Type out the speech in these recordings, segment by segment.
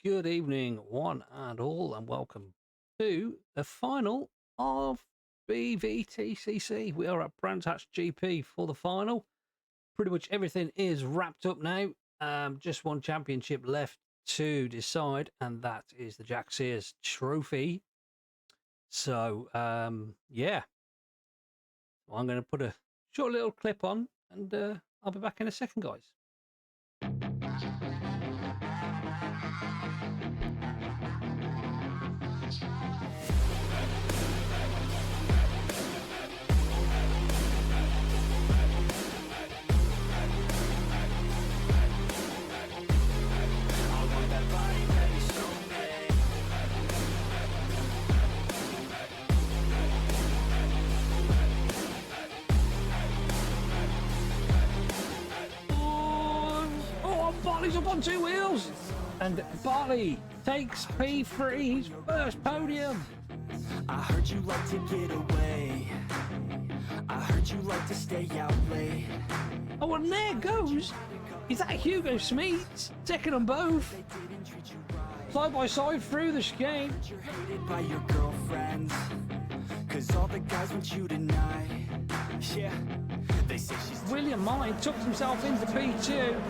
Good evening, one and all, and welcome to the final of Bvtcc. We are at Brands Hatch GP for the final. Pretty much everything is wrapped up now. Just one championship left to decide, and that is the Jack Sears Trophy. So, yeah, I'm going to put a short little clip on, and I'll be back in a second, guys. Bartley's up on two wheels, and Bartley takes P3, his first podium. I heard you like to get away. I heard you like to stay out late. Oh, and there goes. Is that Hugo Smeets? Taking them both side by side through the chicane. You're hated by your girlfriends, cause all the guys want you tonight. Yeah, they say she's William Mine tucked himself into P2.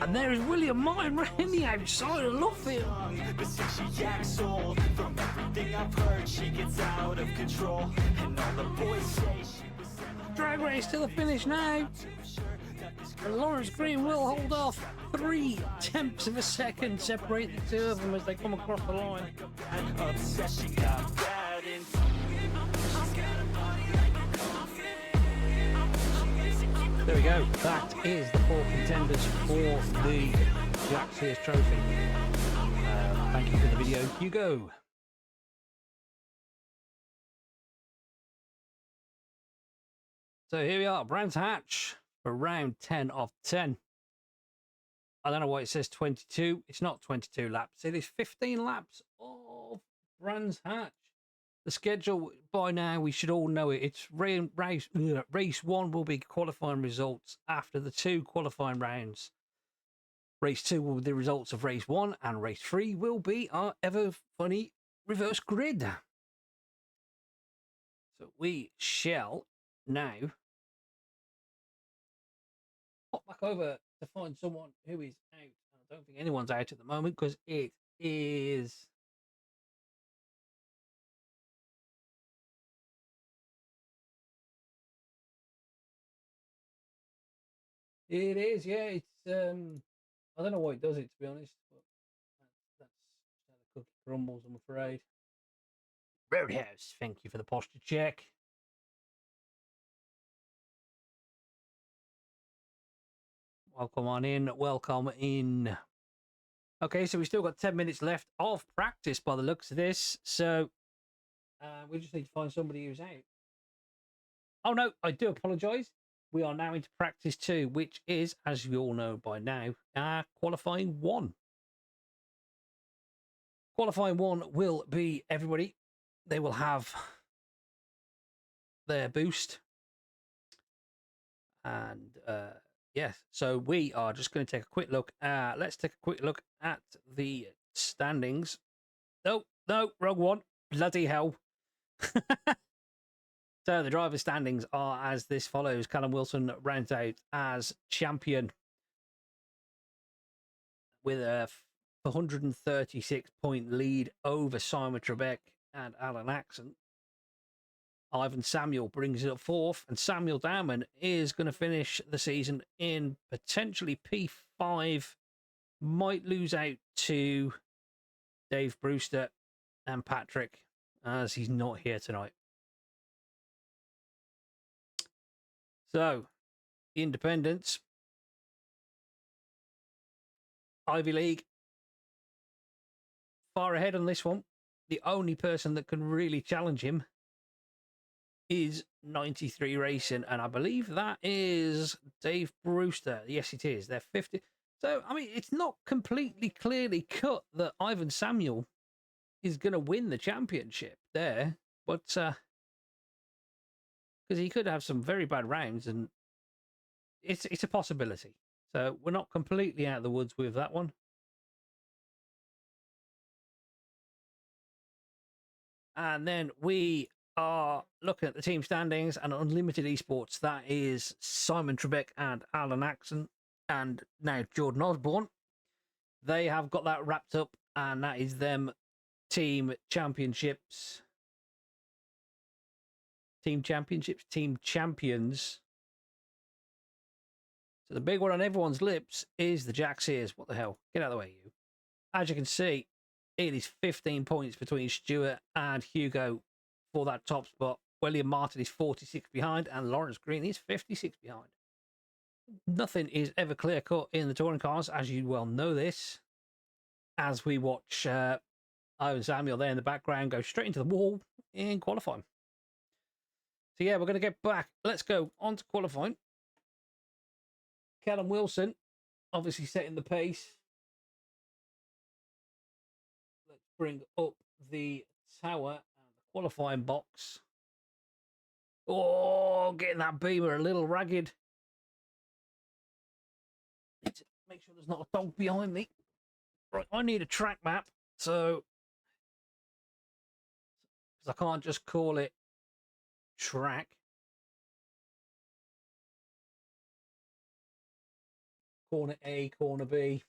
And there is William Mine right in the outside of Luffield. but since she acts old, from everything I've heard, she gets out of control. And all the boys say she was Drag race to the finish now. And Lawrence Green will hold off. 0.3 of a second separate the two of them as they come across the line. an obsession, got bad in. There we go. That is the four contenders for the Jack Sears Trophy. Thank you for the video, Hugo. So here we are, Brands Hatch for round 10 of 10. I don't know why it says 22. It's not 22 laps. It is 15 laps of Brands Hatch. The schedule, by now, we should all know it. It's race one will be qualifying results after the two qualifying rounds. Race two will be the results of race one, and race three will be our ever funny reverse grid. So we shall now pop back over to find someone who is out. I don't think anyone's out at the moment because it is. It is, yeah. It's I don't know why it does it, to be honest, but that's how the cookie crumbles, I'm afraid. Roadhouse, thank you for the posture check. Welcome on in, welcome in. Okay, so we still got 10 minutes left of practice by the looks of this, so we just need to find somebody who's out. Oh no, I do apologise. We are now into practice 2, which is, as you all know by now, qualifying 1. Qualifying 1 will be everybody. They will have their boost. And yes, so we are just going to take a quick look. Let's take a quick look at the standings. No, wrong one. Bloody hell. So the driver standings are as this follows. Callum Wilson rounds out as champion with a 136-point lead over Simon Trebek and Alan Axon. Ivan Samuel brings it up fourth, and Samuel Dowman is going to finish the season in potentially P5. Might lose out to Dave Brewster and Patrick, as he's not here tonight. So, the Independents, Ivy League, far ahead on this one. The only person that can really challenge him is 93 Racing, and I believe that is Dave Brewster. Yes, it is. They're 50. So, I mean, it's not completely clearly cut that Ivan Samuel is going to win the championship there, but because he could have some very bad rounds, and it's a possibility. So we're not completely out of the woods with that one. And then we are looking at the team standings and Unlimited Esports. That is Simon Trebek and Alan Axon, and now Jordan Osborne. They have got that wrapped up, and that is them team championships. Team championships, team champions. So the big one on everyone's lips is the Jack Sears. What the hell? Get out of the way, you. As you can see, it is 15 points between Stuart and Hugo for that top spot. William Martin is 46 behind, and Lawrence Green is 56 behind. Nothing is ever clear cut in the touring cars, as you well know this. As we watch Ivan Samuel there in the background go straight into the wall in qualifying. So yeah, we're going to get back. Let's go on to qualifying. Callum Wilson, obviously setting the pace. Let's bring up the tower and the qualifying box. Oh, getting that beamer a little ragged. Need to make sure there's not a dog behind me. Right, I need a track map, so because I can't just call it track. Corner A, corner B.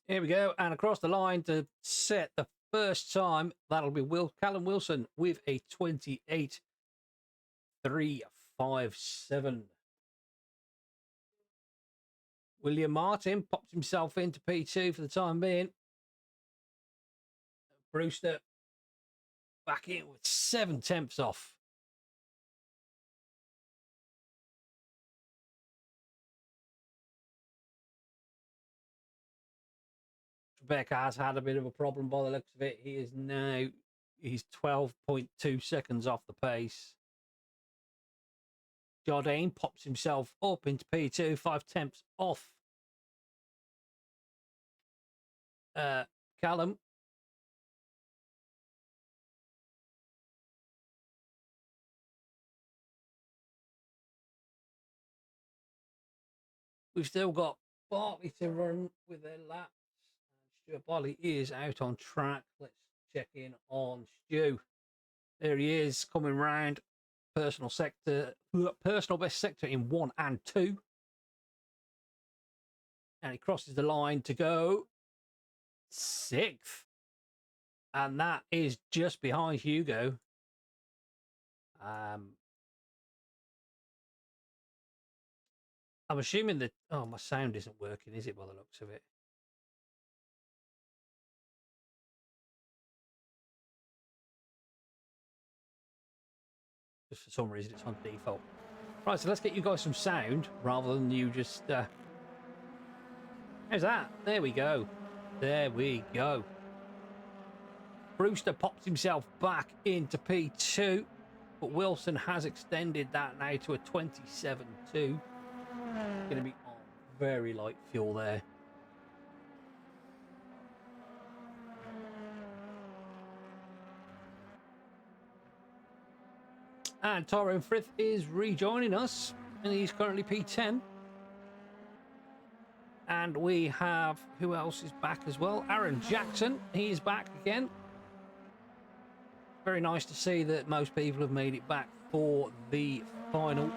Here we go, and across the line to set the first time, that'll be Callum Wilson with a 28.357. William Martin pops himself into P2 for the time being. Brewster back in with 7/10 off. Trebek has had a bit of a problem by the looks of it. He's 12.2 seconds off the pace. Jardine pops himself up into P2, 5/10 off. Callum. We've still got Bartley to run with their laps. Stuart Bartley is out on track. Let's check in on Stu. There he is, coming round. Personal best sector in 1 and 2. And he crosses the line to go 6th. And that is just behind Hugo. I'm assuming that... Oh, my sound isn't working, is it, by the looks of it? Just for some reason, it's on default. Right, so let's get you guys some sound, rather than you just... How's that? There we go. There we go. Brewster pops himself back into P2, but Wilson has extended that now to a 27.2. Going to be on very light fuel there. And Tyrone Frith is rejoining us, and he's currently P10. And we have, who else is back as well? Aaron Jackson, he's back again. Very nice to see that most people have made it back for the final.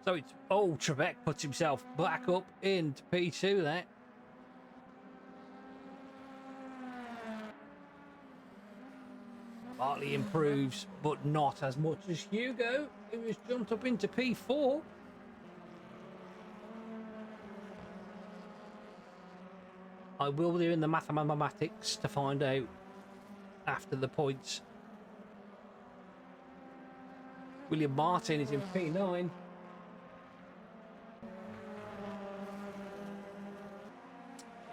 So it's, oh, Trebek puts himself back up into P2 there. Bartley improves, but not as much as Hugo, who has jumped up into P4. I will be doing the mathematics to find out after the points. William Martin is in P9.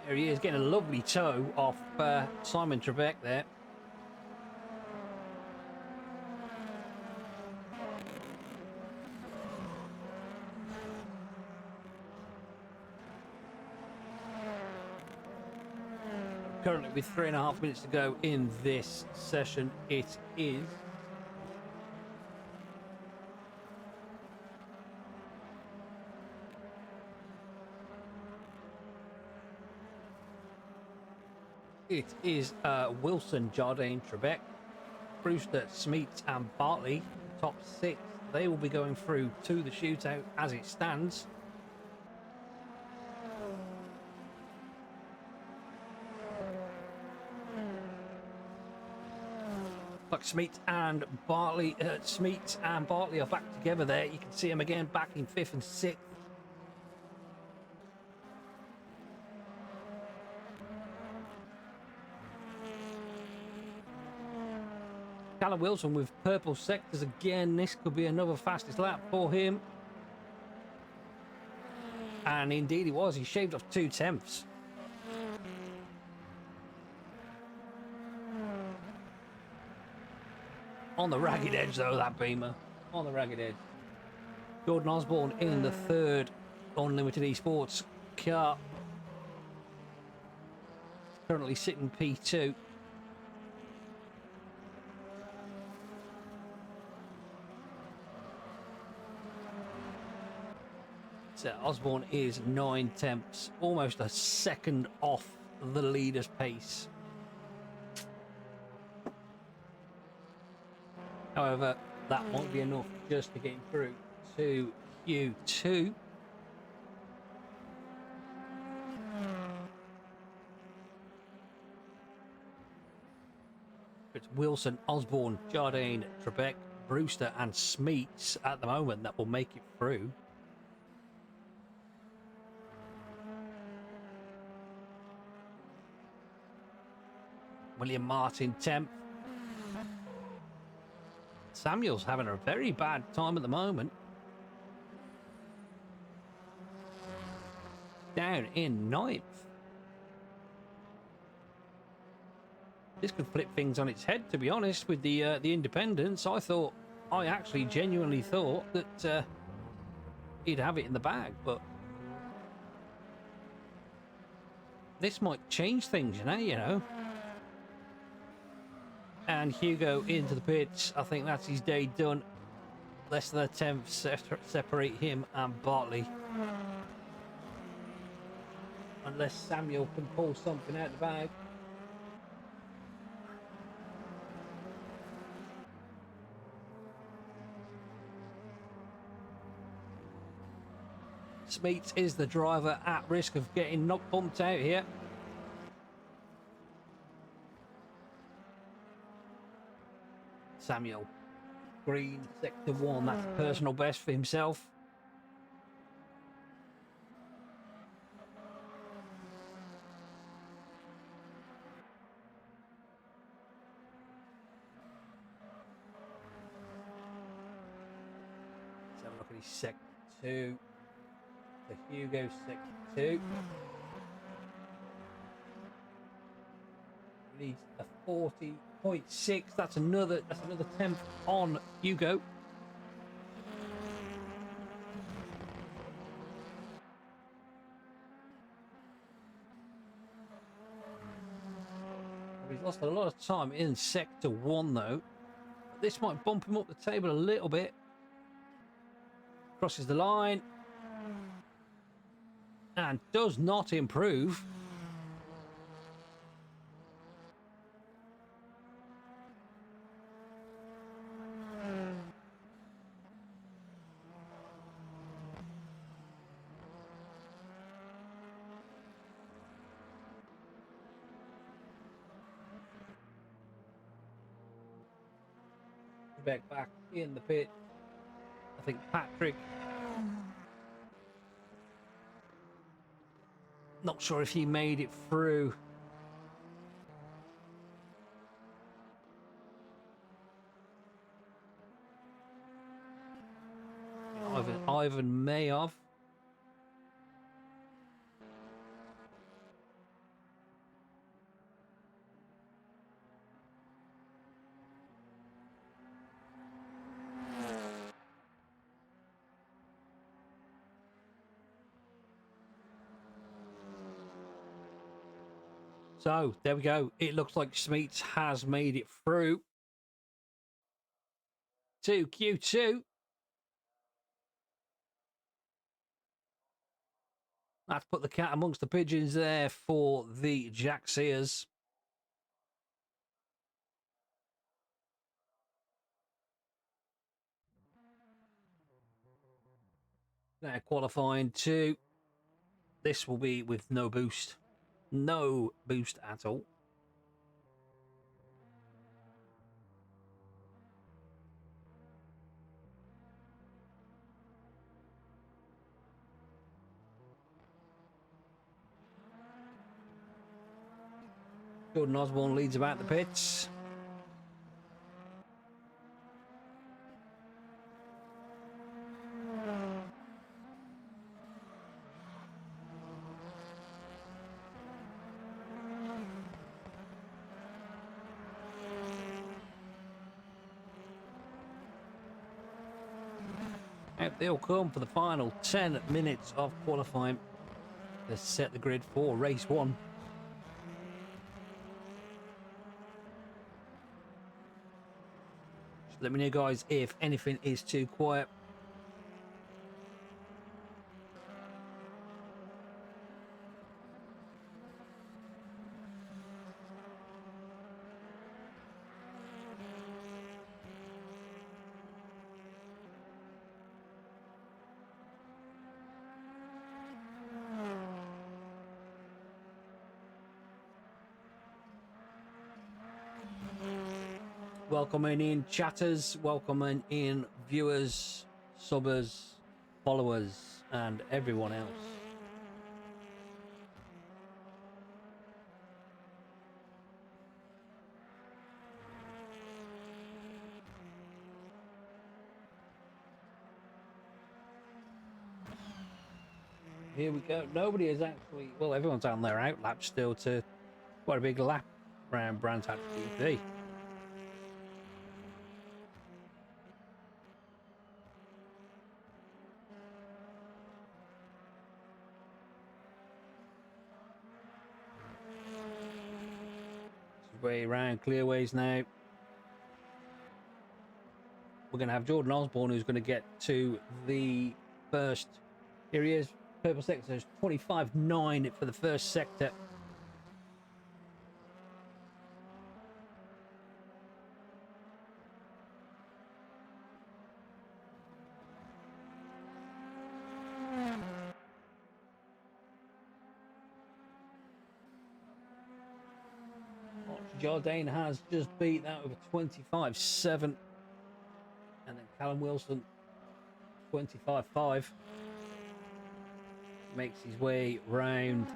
There he is, getting a lovely toe off Simon Trebek there. Currently, with 3.5 minutes to go in this session, it is Wilson, Jardine, Trebek, Brewster, Smeets, and Bartley, top 6. They will be going through to the shootout as it stands. Like Smeets and Bartley are back together there. You can see them again back in 5th and 6th. Callum Wilson with purple sectors again. This could be another fastest lap for him. And indeed it was. He shaved off 2/10. On the ragged edge, though, that Beamer. On the ragged edge. Jordan Osborne in the 3rd Unlimited Esports car. Currently sitting P2. So Osborne is 9/10, almost a second off the leader's pace. However, that won't be enough just to get him through to Q2. It's Wilson, Osborne, Jardine, Trebek, Brewster, and Smeets at the moment that will make it through. William Martin 10th. Samuel's having a very bad time at the moment. Down in 9th. This could flip things on its head, to be honest, with the independents. I actually genuinely thought that he'd have it in the bag, but this might change things, you know. And Hugo into the pits. I think that's his day done. Less than a 10th separate him and Bartley. Unless Samuel can pull something out of the bag. Smeets is the driver at risk of getting bumped out here. Samuel Green, sector 1, that's personal best for himself. Let's have a look at his sector 2. So Hugo sector 2. He needs a 40.6. That's another 10th on Hugo. He's lost a lot of time in sector 1 though. This might bump him up the table a little bit. Crosses the line. And does not improve. Back in the pit. I think Patrick. Not sure if he made it through. Ivan may have. So there we go. It looks like Smeets has made it through to Q2. Let's put the cat amongst the pigeons there for the Jack Sears. They're qualifying to. This will be with no boost. No boost at all. Jordan Osborne leads about the pits. Out they'll come for the final 10 minutes of qualifying to set the grid for race 1. Just let me know, guys, if anything is too quiet. Welcoming in chatters, welcoming in viewers, subbers, followers, and everyone else. Here we go. Nobody is actually, well, everyone's on their out lap still to quite a big lap around Brands Hatch GP. Way around clearways now. We're going to have Jordan Osborne, who's going to get to the first. Here he is, purple sector, 25.9 for the first sector. Jardine has just beat that with a 25.7. And then Callum Wilson, 25.5. Makes his way round.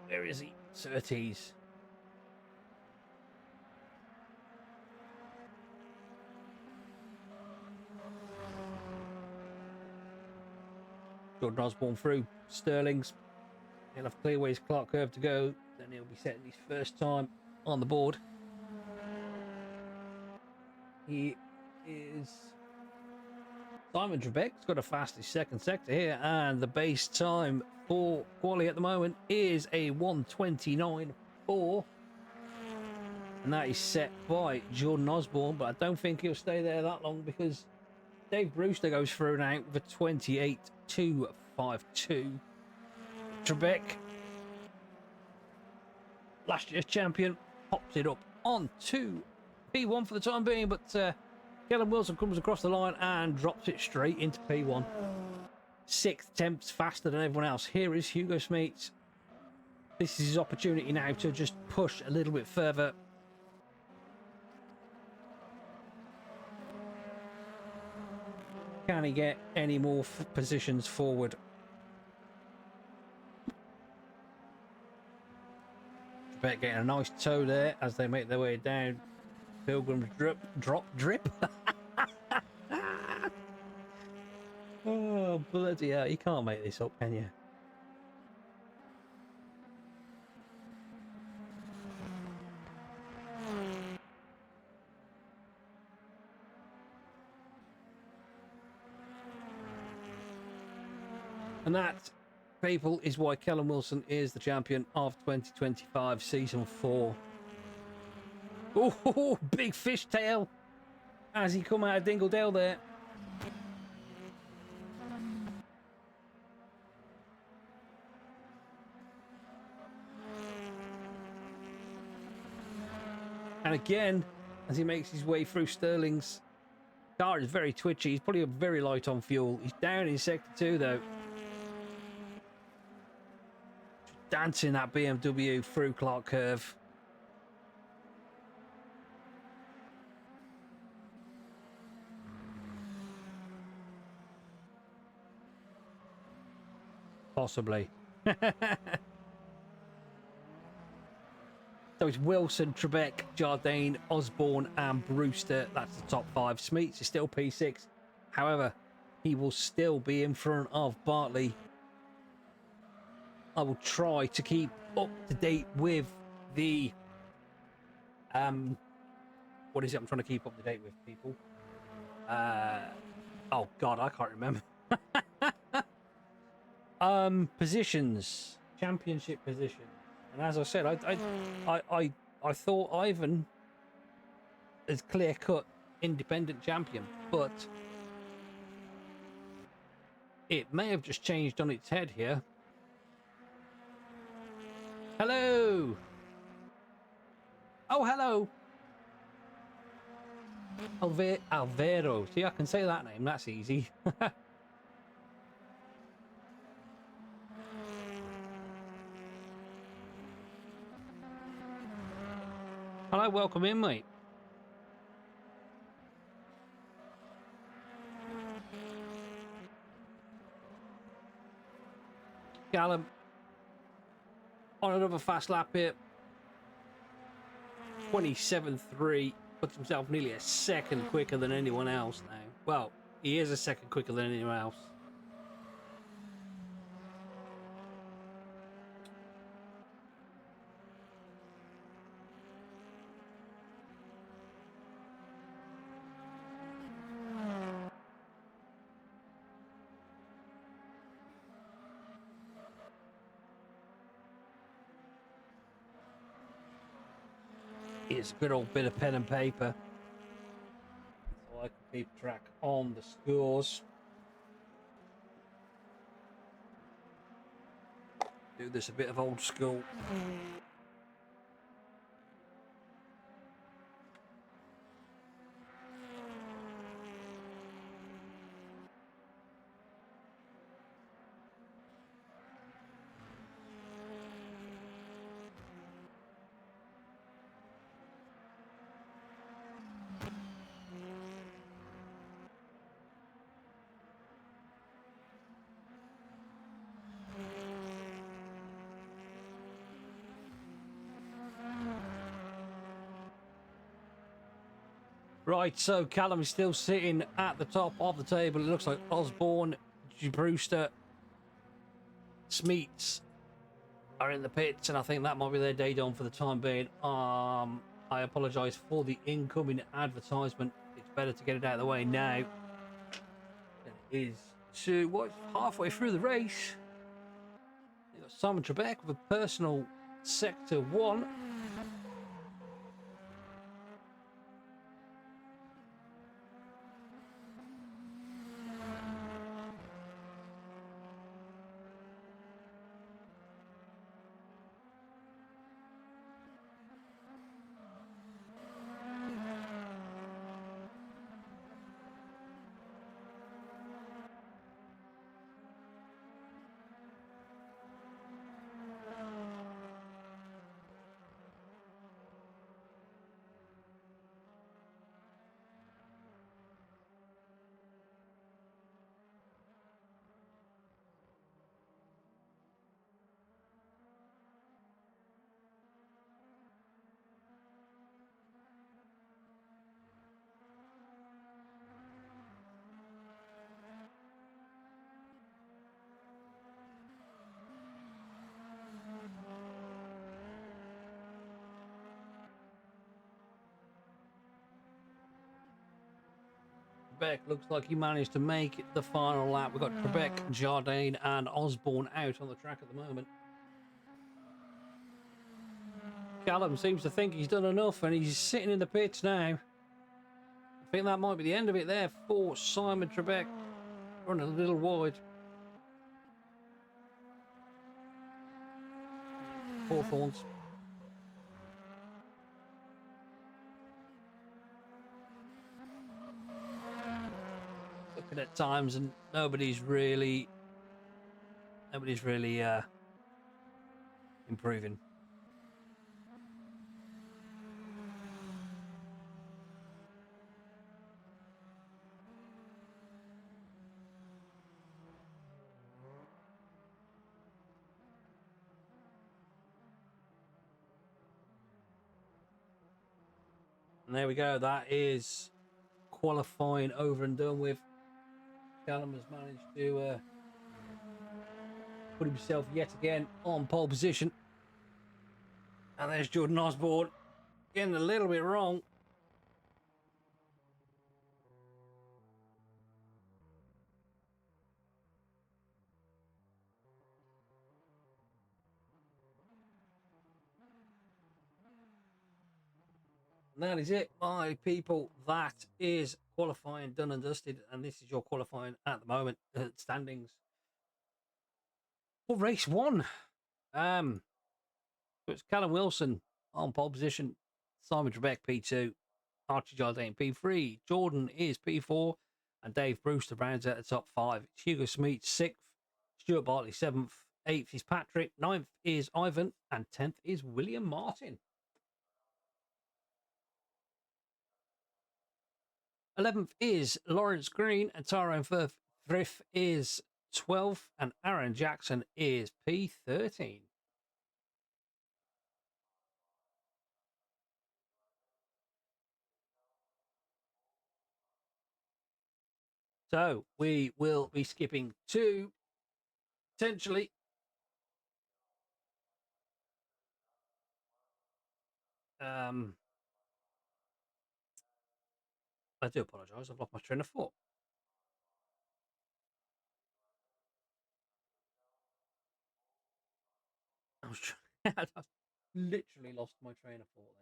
Where is he? Surtees. Jordan Osborne through Sterling's. He'll have Clearway's Clark Curve to go. Then he'll be setting his first time on the board. He is Simon Trebek's got a fastest second sector here, and the base time for quali at the moment is a 1:29.4, and that is set by Jordan Osborne. But I don't think he'll stay there that long because Dave Brewster goes through now with a 28.252. Trebek, last year's champion, pops it up on to P1 for the time being, but Callum Wilson comes across the line and drops it straight into P1. 6 attempts faster than everyone else. Here is Hugo Smeets. This is his opportunity now to just push a little bit further. Can he get any more positions forward? Trebek getting a nice toe there as they make their way down. Pilgrim's drip. Oh, bloody hell. You can't make this up, can you? And that people, is why Kellen Wilson is the champion of 2025 Season 4. Oh, big fishtail as he come out of Dingledale there. And again, as he makes his way through Sterling's car, is very twitchy. He's probably very light on fuel. He's down in Sector 2, though. Dancing that BMW through Clark Curve. Possibly. So it's Wilson, Trebek, Jardine, Osborne, and Brewster. That's the top 5. Smeets is still P6. However, he will still be in front of Bartley. I will try to keep up to date with the what is it I'm trying to keep up to date with, people? Oh god, I can't remember. Positions, championship positions. And as I said, I thought Ivan is clear-cut independent champion, but it may have just changed on its head here. Hello. Oh, hello. Alvaro. See, I can say that name. That's easy. Hello, welcome in, mate. Callum on another fast lap here. 27.3, puts himself nearly a second quicker than anyone else now. Well, he is a second quicker than anyone else. It's a good old bit of pen and paper, so I can keep track on the scores. Do this a bit of old school. Right, so Callum is still sitting at the top of the table. It looks like Osborne, Brewster, Smeets are in the pits, and I think that might be their day done for the time being. I apologise for the incoming advertisement. It's better to get it out of the way now than it is to what's halfway through the race. You've got Simon Trebek with a personal Sector 1. Trebek looks like he managed to make it the final lap. We've got Trebek, Jardine, and Osborne out on the track at the moment. Callum seems to think he's done enough and he's sitting in the pits now. I think that might be the end of it there for Simon Trebek. Running a little wide. Hawthorns. Looking at times and nobody's really improving. And there we go. That is qualifying over and done with. Callum has managed to put himself yet again on pole position. And there's Jordan Osborne getting a little bit wrong. And that is it, my people. That is qualifying done and dusted. And this is your qualifying at the moment. Standings for race one. So it's Callum Wilson on pole position, Simon Trebek P2, Archie Jardine P3, Jordan is P4, and Dave Brewster rounds out the top five. It's Hugo Smeet 6th, Stuart Bartley 7th, 8th is Patrick, 9th is Ivan, and 10th is William Martin. 11th is Lawrence Green, and Tyrone Frith is 12th, and Aaron Jackson is P13. So we will be skipping to potentially I do apologise. I've lost my train of thought. I literally lost my train of thought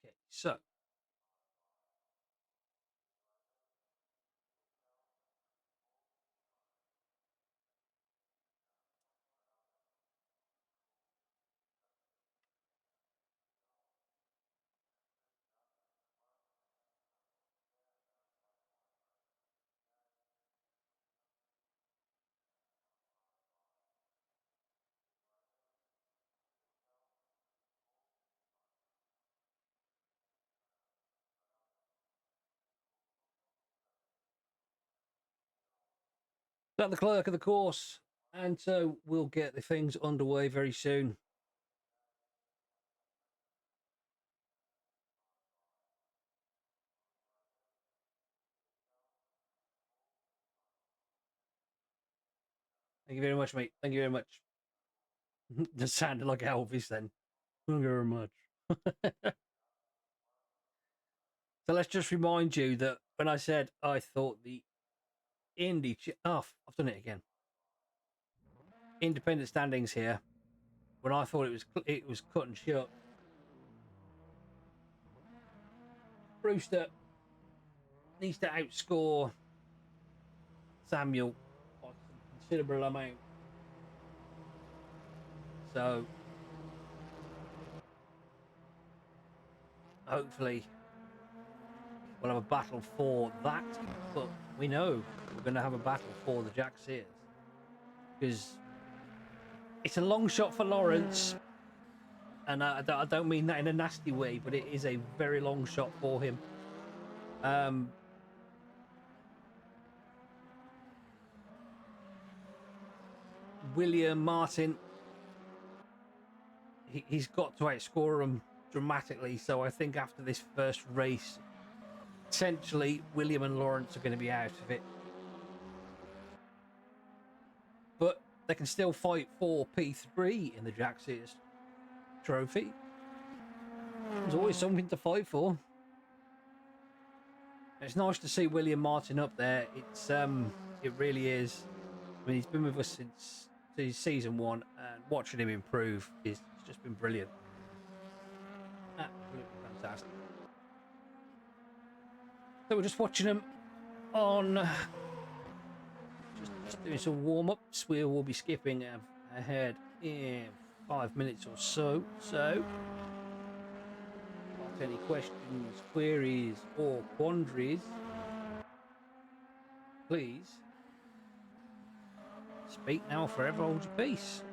then. Okay, so that the clerk of the course, and so we'll get the things underway very soon. Thank you very much, mate. Thank you very much. Just sounded like Elvis then. Thank you very much. So let's just remind you that when I said I thought the I've done it again. Independent standings here. When I thought it was cut and shut. Brewster needs to outscore Samuel by some considerable amount. So hopefully we'll have a battle for that. But we know we're going to have a battle for the Jack Sears, because it's a long shot for Lawrence, and I don't mean that in a nasty way, but it is a very long shot for him. William Martin, he's got to outscore him dramatically. So I think after this first race, essentially William and Lawrence are going to be out of it. But they can still fight for P3 in the Jack Sears trophy. There's always something to fight for. It's nice to see William Martin up there. It really is. I mean, he's been with us since season 1, and watching him improve is just been brilliant. Absolutely fantastic. So we're just watching him on, just doing some warm-ups. We will be skipping ahead in 5 minutes or so. So, got any questions, queries, or quandaries, please speak now or forever hold your peace.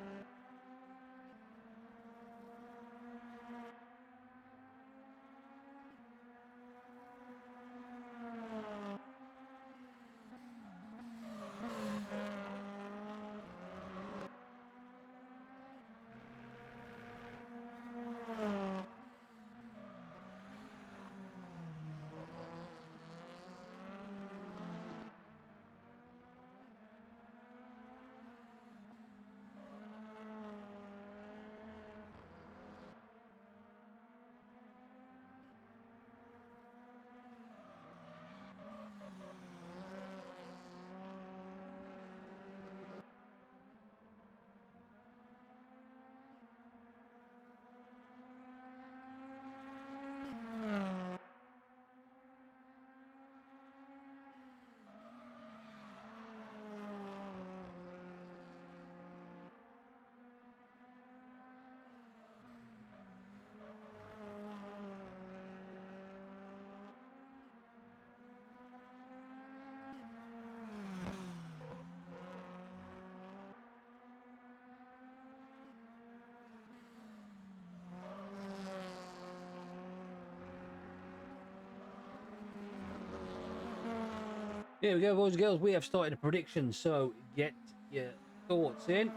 Here we go, boys and girls. We have started a prediction, so get your thoughts in.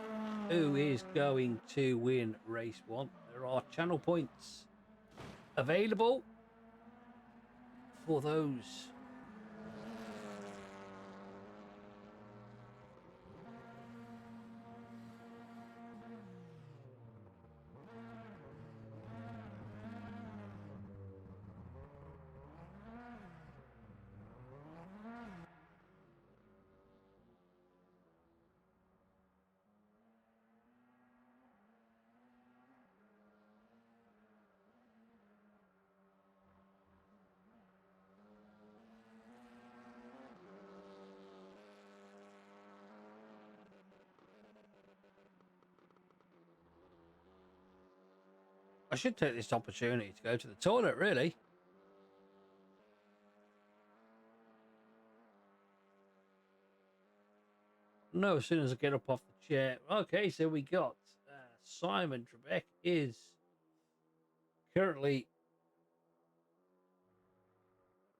Who is going to win race 1? There are channel points available for those. I should take this opportunity to go to the toilet, really. No, as soon as I get up off the chair. Okay, so we got Simon Trebek is currently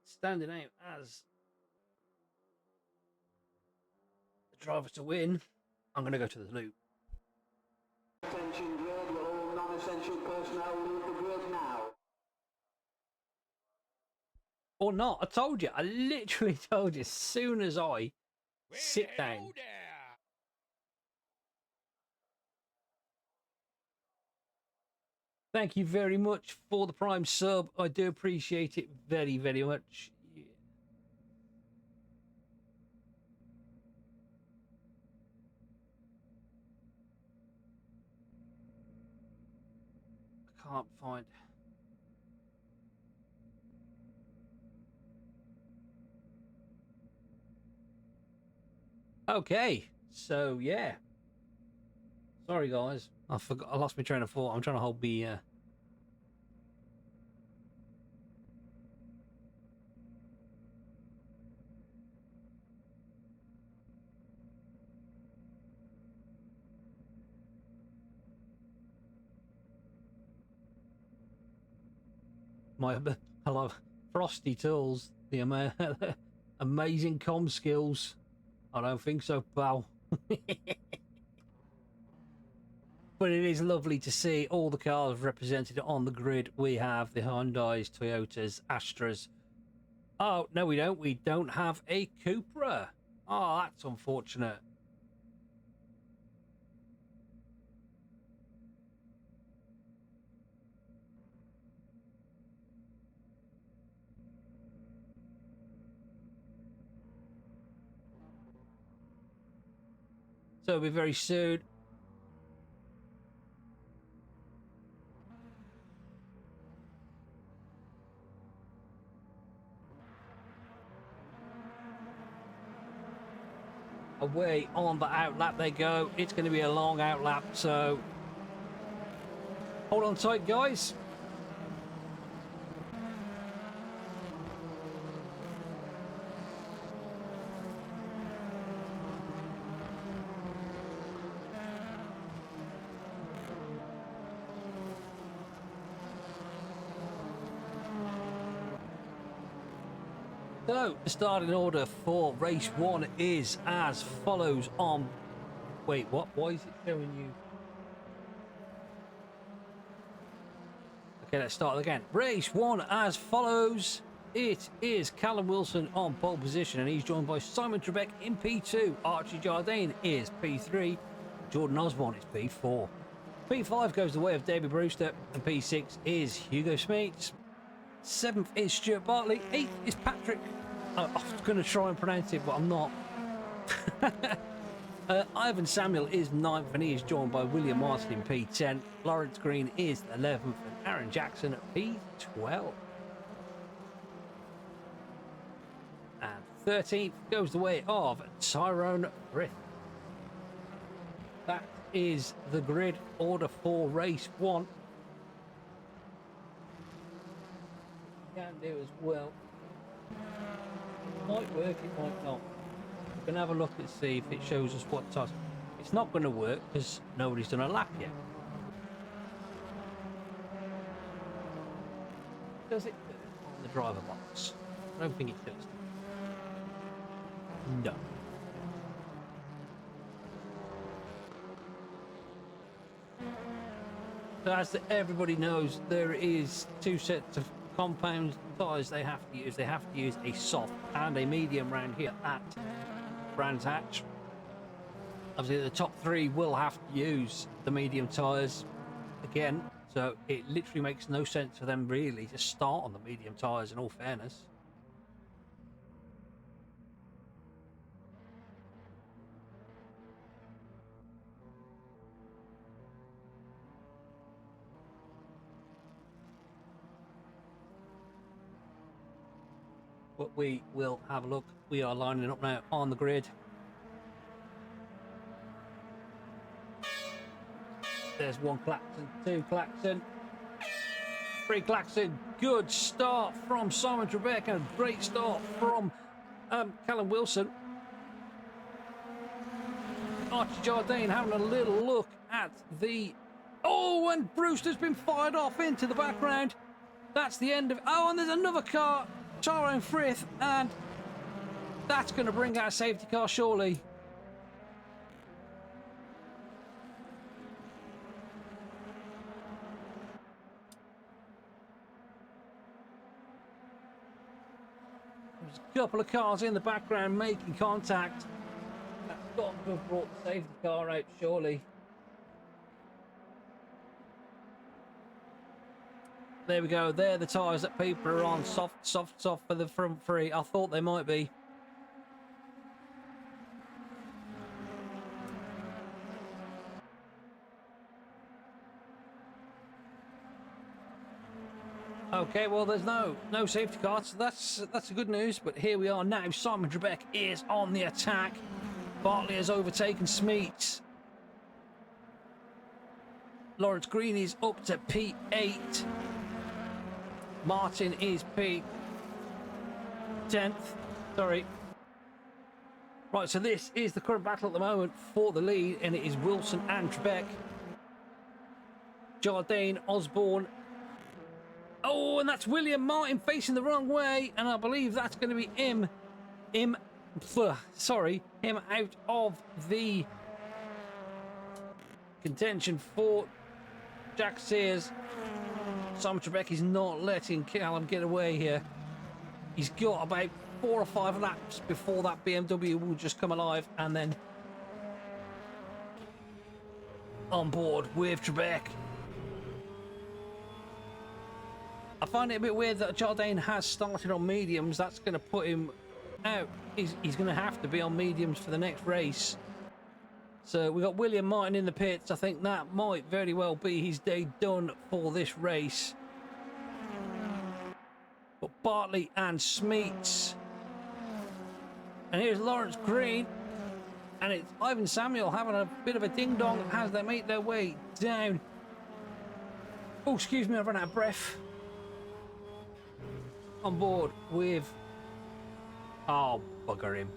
standing out as the driver to win. I'm going to go to the loop. Attention grid, will all non-essential personnel leave the grid now? Or not. I told you. I literally told you as soon as I sit down. Thank you very much for the Prime sub. I do appreciate it very, very much. Yeah. I can't find. Okay, so yeah. Sorry, guys. I forgot. I lost my train of thought. I'm trying to hold the. My hello, Frosty Tools. The amazing comm skills. I don't think so, pal. But it is lovely to see all the cars represented on the grid. We have the Hyundais, Toyotas, Astras. Oh, no, we don't. We don't have a Cupra. Oh, that's unfortunate. So it'll be very soon. Away on the outlap they go. It's going to be a long outlap, so hold on tight, guys. So, the starting order for race 1 is as follows on... Wait, what? Why is it showing you... Okay, let's start again. Race 1 as follows. It is Callum Wilson on pole position, and he's joined by Simon Trebek in P2. Archie Jardine is P3. Jordan Osborne is P4. P5 goes the way of David Brewster, and P6 is Hugo Smeets. 7th is Stuart Bartley. 8th is Patrick. I was going to try and pronounce it, but I'm not. Ivan Samuel is 9th, and he is joined by William Martin in P10. Lawrence Green is 11th, and Aaron Jackson at P12. And 13th goes the way of Tyrone Frith. That is the grid order for race 1. Can do as well. It might work, it might not. We can have a look and see if it shows us what time. It's not going to work because nobody's done a lap yet. Does it on the driver box? I don't think it does. No. So as everybody knows, there is 2 sets of compound tyres they have to use. They have to use a soft and a medium round here at Brands Hatch. Obviously the top 3 will have to use the medium tyres again, so it literally makes no sense for them really to start on the medium tyres in all fairness. But we will have a look. We are lining up now on the grid. There's 1 klaxon, 2 klaxon, 3 klaxon. Good start from Simon Trebek and a great start from Callum Wilson. Archie Jardine having a little look at the... Oh, and Brewster's been fired off into the background. That's the end of... Oh, and there's another car. Tyrone Frith, and that's going to bring out a safety car surely. There's a couple of cars in the background making contact. That's got to have brought the safety car out surely. There we go. They're the tyres that people are on. Soft for the front 3. I thought they might be. Okay, well, there's no safety car, so that's the good news. But here we are now. Simon Trebek is on the attack. Bartley has overtaken Smeets. Lawrence Green is up to P8. Martin is P10th. Sorry. Right, so this is the current battle at the moment for the lead, and it is Wilson and Trebek. Jardine, Osborne. Oh, and that's William Martin facing the wrong way, and I believe that's going to be him out of the contention for Jack Sears. Simon Trebek is not letting Callum get away here. He's got about 4 or 5 laps before that BMW will just come alive, and then on board with Trebek. I find it a bit weird that Jardine has started on mediums. That's going to put him out. He's going to have to be on mediums for the next race. So we got William Martin in the pits. I think that might very well be his day done for this race. But Bartley and Smeets. And here's Lawrence Green. And it's Ivan Samuel having a bit of a ding-dong as they make their way down. Oh, excuse me, I've run out of breath. On board with... Oh, bugger him.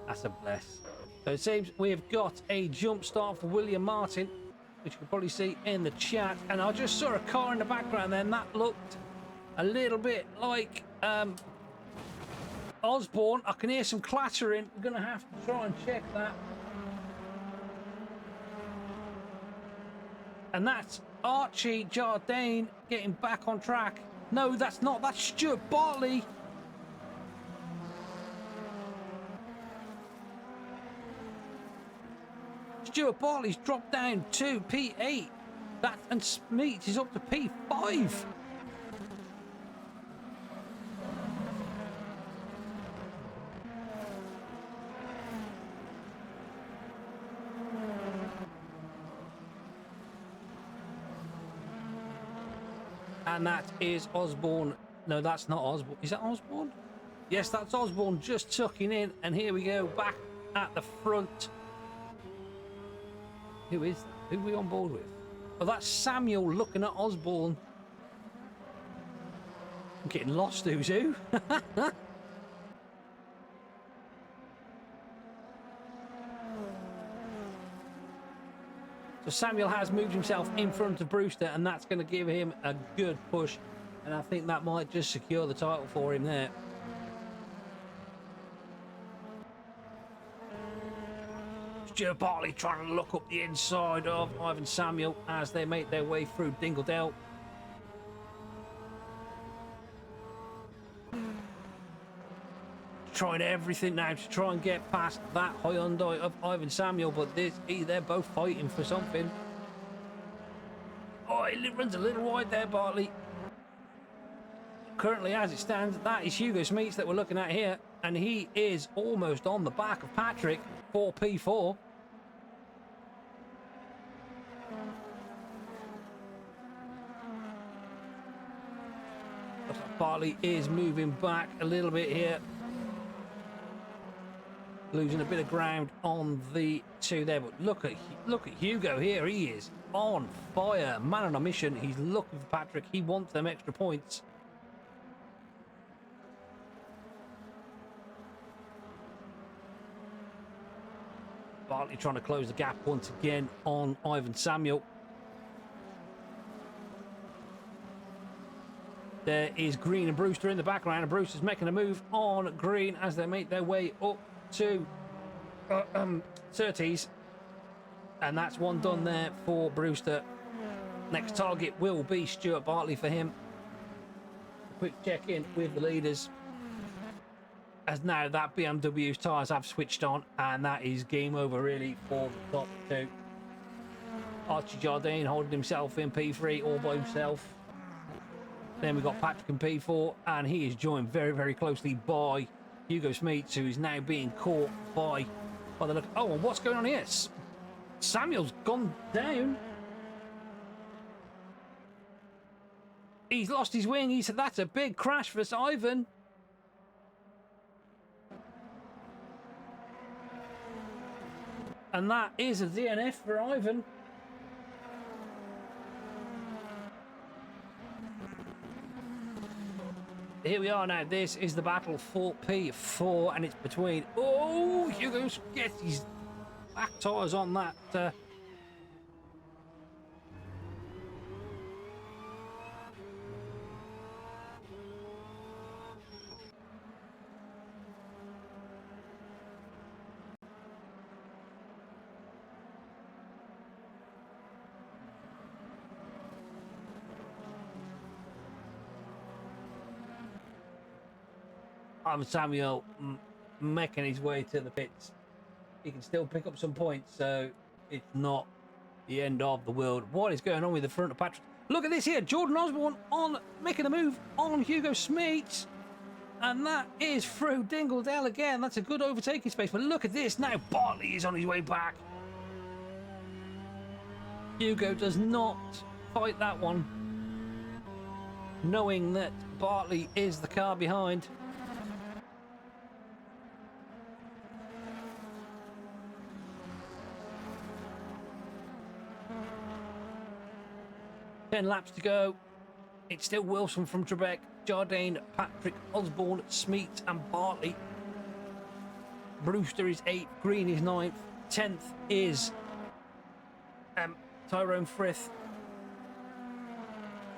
That's a bless. So it seems we've got a jump start for William Martin, which you can probably see in the chat. And I just saw a car in the background then. That looked a little bit like Osborne. I can hear some clattering. We're going to have to try and check that. And that's Archie Jardine getting back on track. No, that's not. That's Stuart Bartley. Stuart Bartley's dropped down to P8. That and Smeets is up to P5. And that is Osborne. No, that's not Osborne. Is that Osborne? Yes, that's Osborne just tucking in. And here we go, back at the front. Who is that? Who are we on board with? Oh, that's Samuel looking at Osborne. I'm getting lost, who's who? So Samuel has moved himself in front of Brewster, and that's going to give him a good push. And I think that might just secure the title for him there. Stuart Bartley trying to look up the inside of Ivan Samuel as they make their way through Dingledale. Trying everything now to try and get past that Hyundai of Ivan Samuel, but they're both fighting for something. Oh, it runs a little wide there, Bartley. Currently, as it stands, that is Hugo Smeets that we're looking at here, and he is almost on the back of Patrick for P4. Bartley is moving back a little bit here. Losing a bit of ground on the two there, but look at Hugo here. He is on fire, man on a mission. He's looking for Patrick. He wants them extra points. Bartley trying to close the gap once again on Ivan Samuel. There is Green and Brewster in the background, and Brewster's making a move on Green as they make their way up to Surtees, and that's one done there for Brewster. Next target will be Stuart Bartley for him. A quick check in with the leaders, as now that BMW's tyres have switched on, and that is game over really for the top two. Archie Jardine holding himself in P3 all by himself. Then we've got Patrick in P4, and he is joined very, very closely by Hugo Smeets, who is now being caught by the look. Oh, and what's going on here? Samuel's gone down. He's lost his wing. He said that's a big crash for Ivan. And that is a DNF for Ivan. Here we are now. This is the battle for P4, and it's between... Oh, Hugo gets his back tyres on that. Samuel making his way to the pits. He can still pick up some points, so it's not the end of the world. What is going on with the front of Patrick? Look at this here. Jordan Osborne on making a move on Hugo Smeets. And that is through Dingledale again. That's a good overtaking space. But look at this now. Bartley is on his way back. Hugo does not fight that one, knowing that Bartley is the car behind. Ten laps to go. It's still Wilson from Trebek, Jardine, Patrick, Osborne, Smeet and Bartley. Brewster is 8th, Green is 9th, 10th is Tyrone Frith.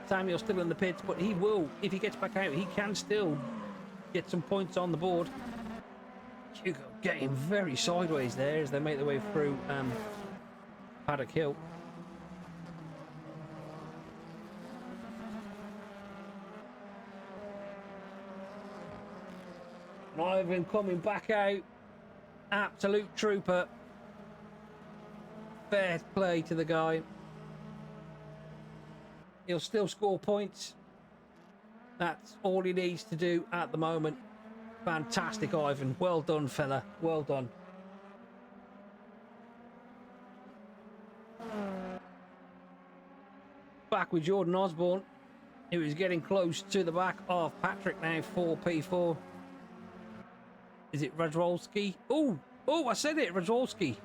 Samuel's still in the pits, but he will, if he gets back out, he can still get some points on the board. Hugo getting very sideways there as they make their way through Paddock Hill. And Ivan coming back out. Absolute trooper. Fair play to the guy. He'll still score points. That's all he needs to do at the moment. Fantastic, Ivan. Well done, fella. Well done. Back with Jordan Osborne. He was getting close to the back of Patrick now for P4. Is it Radrolski? Oh, I said it, Radrolski.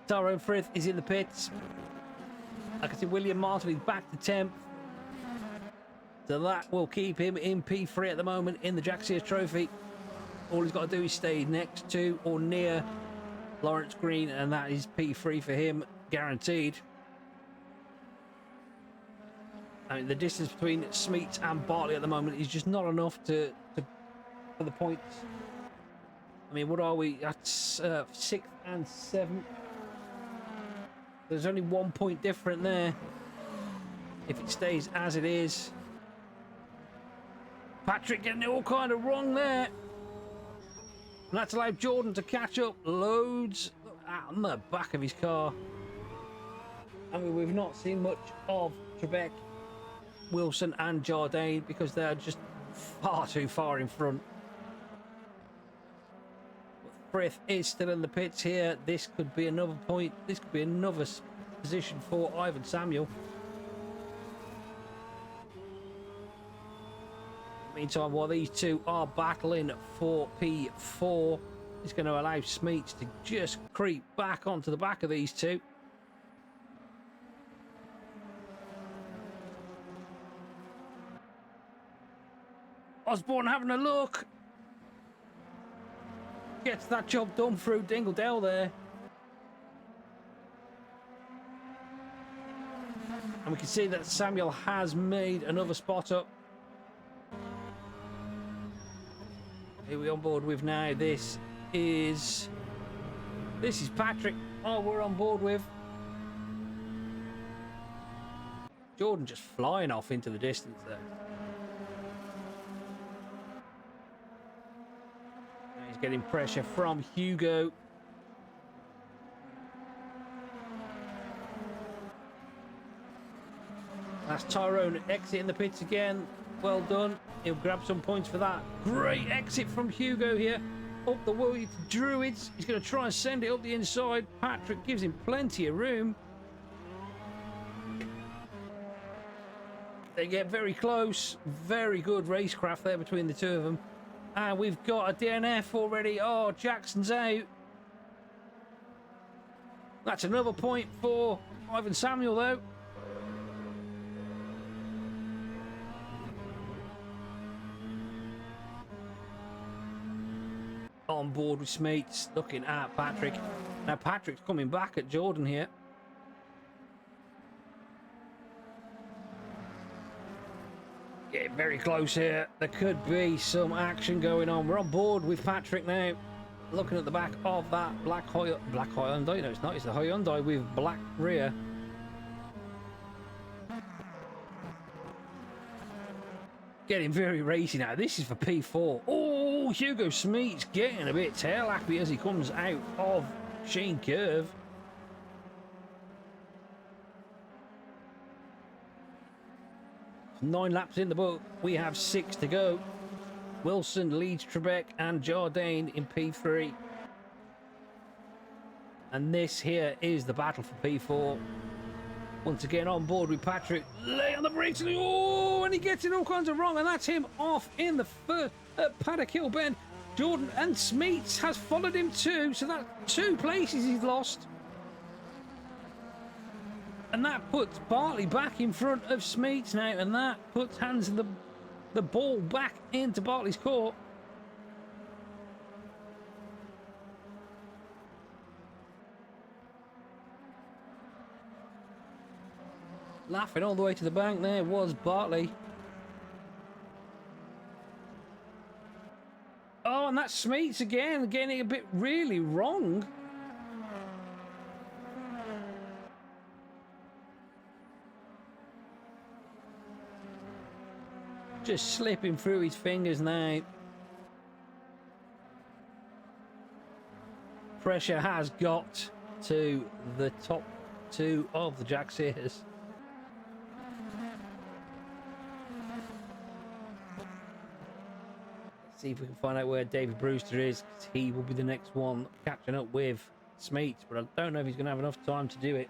Tyrone Frith is in the pits. I can see William Martin is back to 10th. So that will keep him in P3 at the moment in the Jack Sears Trophy. All he's got to do is stay next to or near Lawrence Green, and that is P3 for him, guaranteed. I mean, the distance between Smeet and Bartley at the moment is just not enough for the points. I mean, what are we? That's 6th and 7th. There's only 1 point different there. If it stays as it is. Patrick getting it all kind of wrong there. And that's allowed Jordan to catch up loads on the back of his car. I mean, we've not seen much of Trebek, Wilson and Jardine because they're just far too far in front. Frith is still in the pits here. This could be another point. This could be another position for Ivan Samuel. Meantime, while these two are battling for P4, it's going to allow Smeets to just creep back onto the back of these two. Osborne having a look. Gets that job done through Dingledale there. And we can see that Samuel has made another spot up. Who are we on board with now? This is Patrick. Oh, we're on board with Jordan, just flying off into the distance there. He's getting pressure from Hugo. That's Tyrone exiting the pits again. Well done. He'll grab some points for that. Great exit from Hugo here. Up the wheel to Druids. He's going to try and send it up the inside. Patrick gives him plenty of room. They get very close. Very good racecraft there between the two of them. And we've got a DNF already. Oh, Jackson's out. That's another point for Ivan Samuel, though. On board with Smeets, looking at Patrick. Now Patrick's coming back at Jordan here. Getting very close here. There could be some action going on. We're on board with Patrick now. Looking at the back of that black Hyundai. No, it's not. It's the Hyundai with black rear. Getting very racy now. This is for P4. Oh, Hugo Smeets getting a bit tail happy as he comes out of Sheen Curve. Nine laps in the book. We have 6 to go. Wilson leads Trebek and Jardine in P3. And this here is the battle for P4. Once again on board with Patrick. Lay on the brakes. Oh, and he gets it all kinds of wrong. And that's him off in the first Paddock Hill Bend. Jordan and Smeets has followed him too. So that's 2 places he's lost. And that puts Bartley back in front of Smeets now. And that puts hands in the ball back into Bartley's court. Laughing all the way to the bank there was Bartley. Oh, and that's Smeets again, getting it a bit really wrong. Just slipping through his fingers now. Pressure has got to the top 2 of the Jack Sears. See if we can find out where David Brewster is, because he will be the next one catching up with Smeets, but I don't know if he's going to have enough time to do it.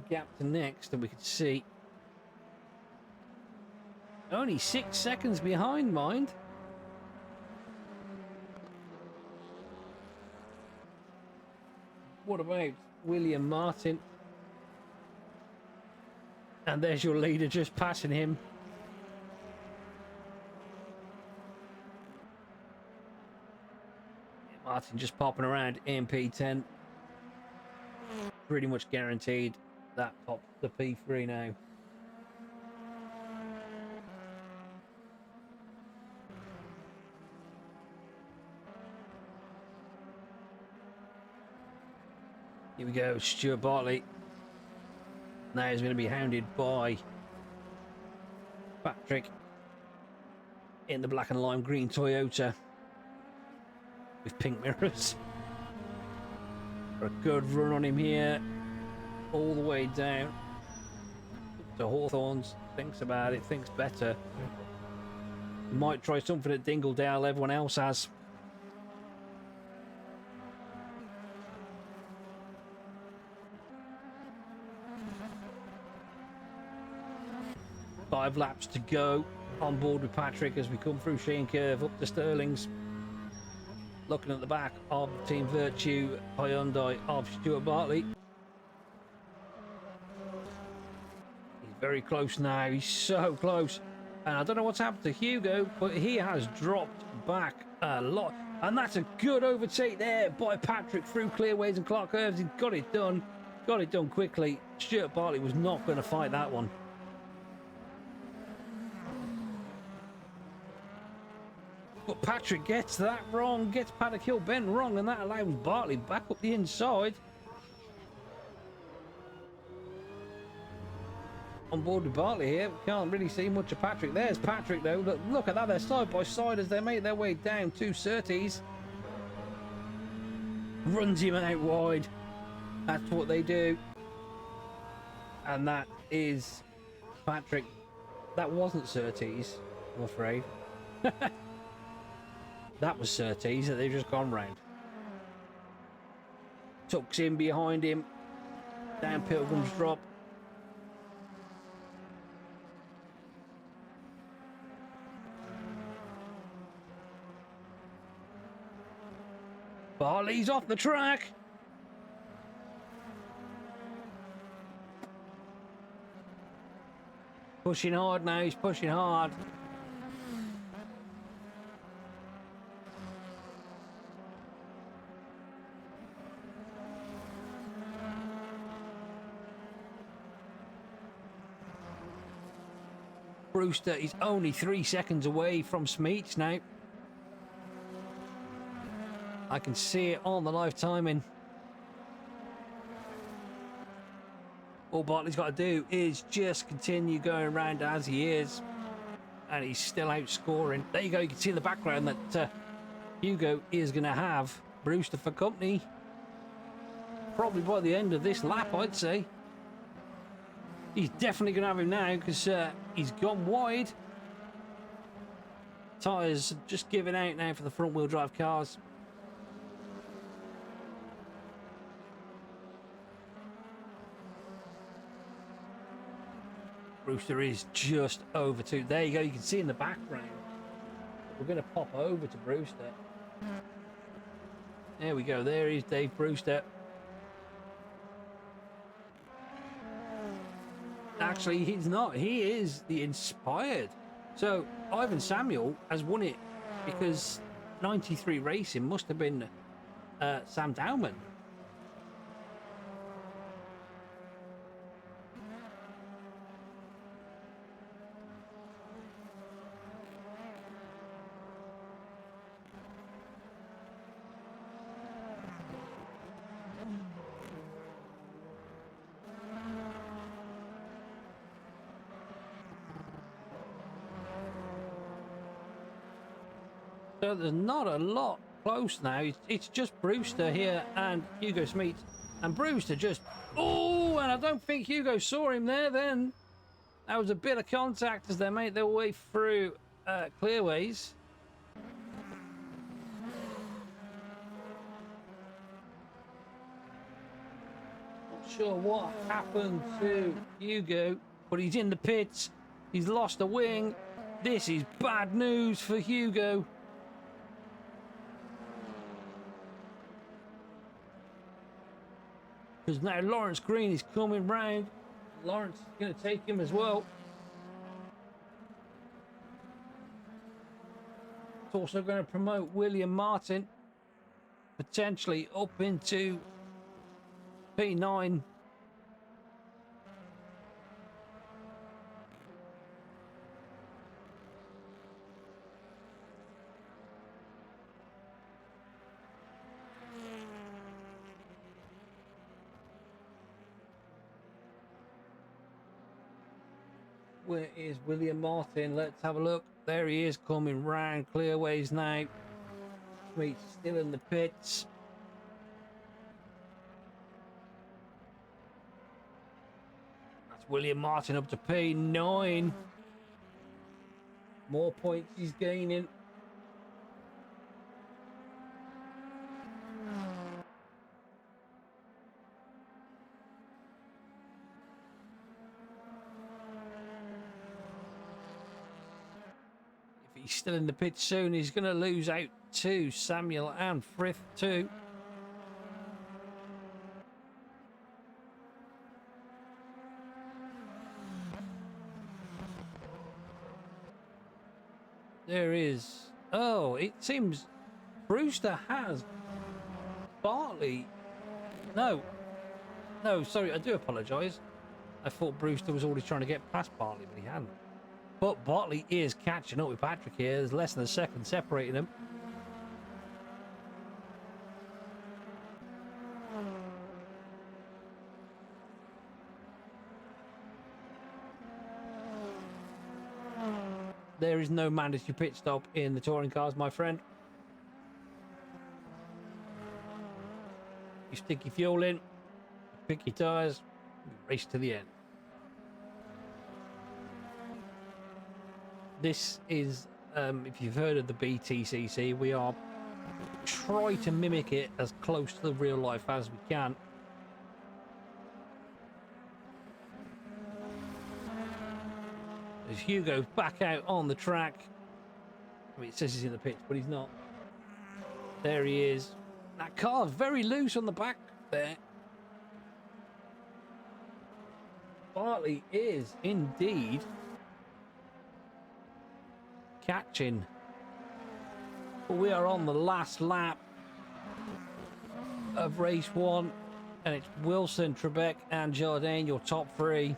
Gap to next, and we can see only 6 seconds behind, mind. What about William Martin? And there's your leader just passing him. Martin just popping around in P10. Pretty much guaranteed that top the P3 now. Here we go, Stuart Bartley. Now he's going to be hounded by Patrick in the black and lime green Toyota with pink mirrors. For a good run on him here, all the way down to Hawthorns. Thinks about it, thinks better. Might try something at Dingledale, everyone else has. Five laps to go on board with Patrick as we come through Sheen Curve up to Stirling's. Looking at the back of Team Virtue Hyundai of Stuart Bartley. He's very close now. He's so close. And I don't know what's happened to Hugo, but he has dropped back a lot. And that's a good overtake there by Patrick through clearways and Clark Curves. He got it done. Got it done quickly. Stuart Bartley was not going to fight that one. But Patrick gets that wrong, gets Paddock Hill Bend wrong, and that allows Bartley back up the inside. On board with Bartley here, we can't really see much of Patrick. There's Patrick though, look at that, they're side by side as they make their way down to Surtees. Runs him out wide. That's what they do. And that is Patrick. That wasn't Surtees, I'm afraid. That was Surtees that they've just gone round. Tucks in behind him. Down Pilgrim's Drop. Bartley's off the track. Pushing hard now, he's pushing hard. Brewster is only 3 seconds away from Smeets now. I can see it on the live timing. All Bartley's got to do is just continue going around as he is. And he's still outscoring. There you go, you can see in the background that Hugo is going to have Brewster for company. Probably by the end of this lap, I'd say. He's definitely going to have him now because he's gone wide. Tyres just giving out now for the front wheel drive cars. Brewster is just over 2. There you go. You can see in the background. We're going to pop over to Brewster. There we go. There is Dave Brewster. Actually, he's not. He is the Inspired. So, Ivan Samuel has won it because 93 Racing must have been Sam Dowman. So there's not a lot close now. It's just Brewster here and Hugo Smeet. And Brewster just... Oh, and I don't think Hugo saw him there then. That was a bit of contact as they made their way through clearways. Not sure what happened to Hugo, but he's in the pits. He's lost a wing. This is bad news for Hugo. Because now Lawrence Green is coming round. Lawrence is going to take him as well. It's also going to promote William Martin potentially up into P9. Where is William Martin? Let's have a look. There he is coming round clearways now. Sweet's still in the pits. That's William Martin up to P9. More points he's gaining. He's still in the pit soon. He's going to lose out to Samuel and Frith too. There is... Oh, it seems Brewster has Bartley. No, sorry, I do apologise. I thought Brewster was already trying to get past Bartley, but he hadn't. But Bartley is catching up with Patrick here. There's less than a second separating them. There is no mandatory pit stop in the touring cars, my friend. You stick your fuel in, pick your tyres, race to the end. This is, if you've heard of the Bvtcc, we are trying to mimic it as close to the real life as we can. As Hugo's back out on the track. I mean, it says he's in the pits, but he's not. There he is. That car's very loose on the back there. Bartley is indeed catching. But we are on the last lap of race 1, and it's Wilson, Trebek and Jardine, your top 3.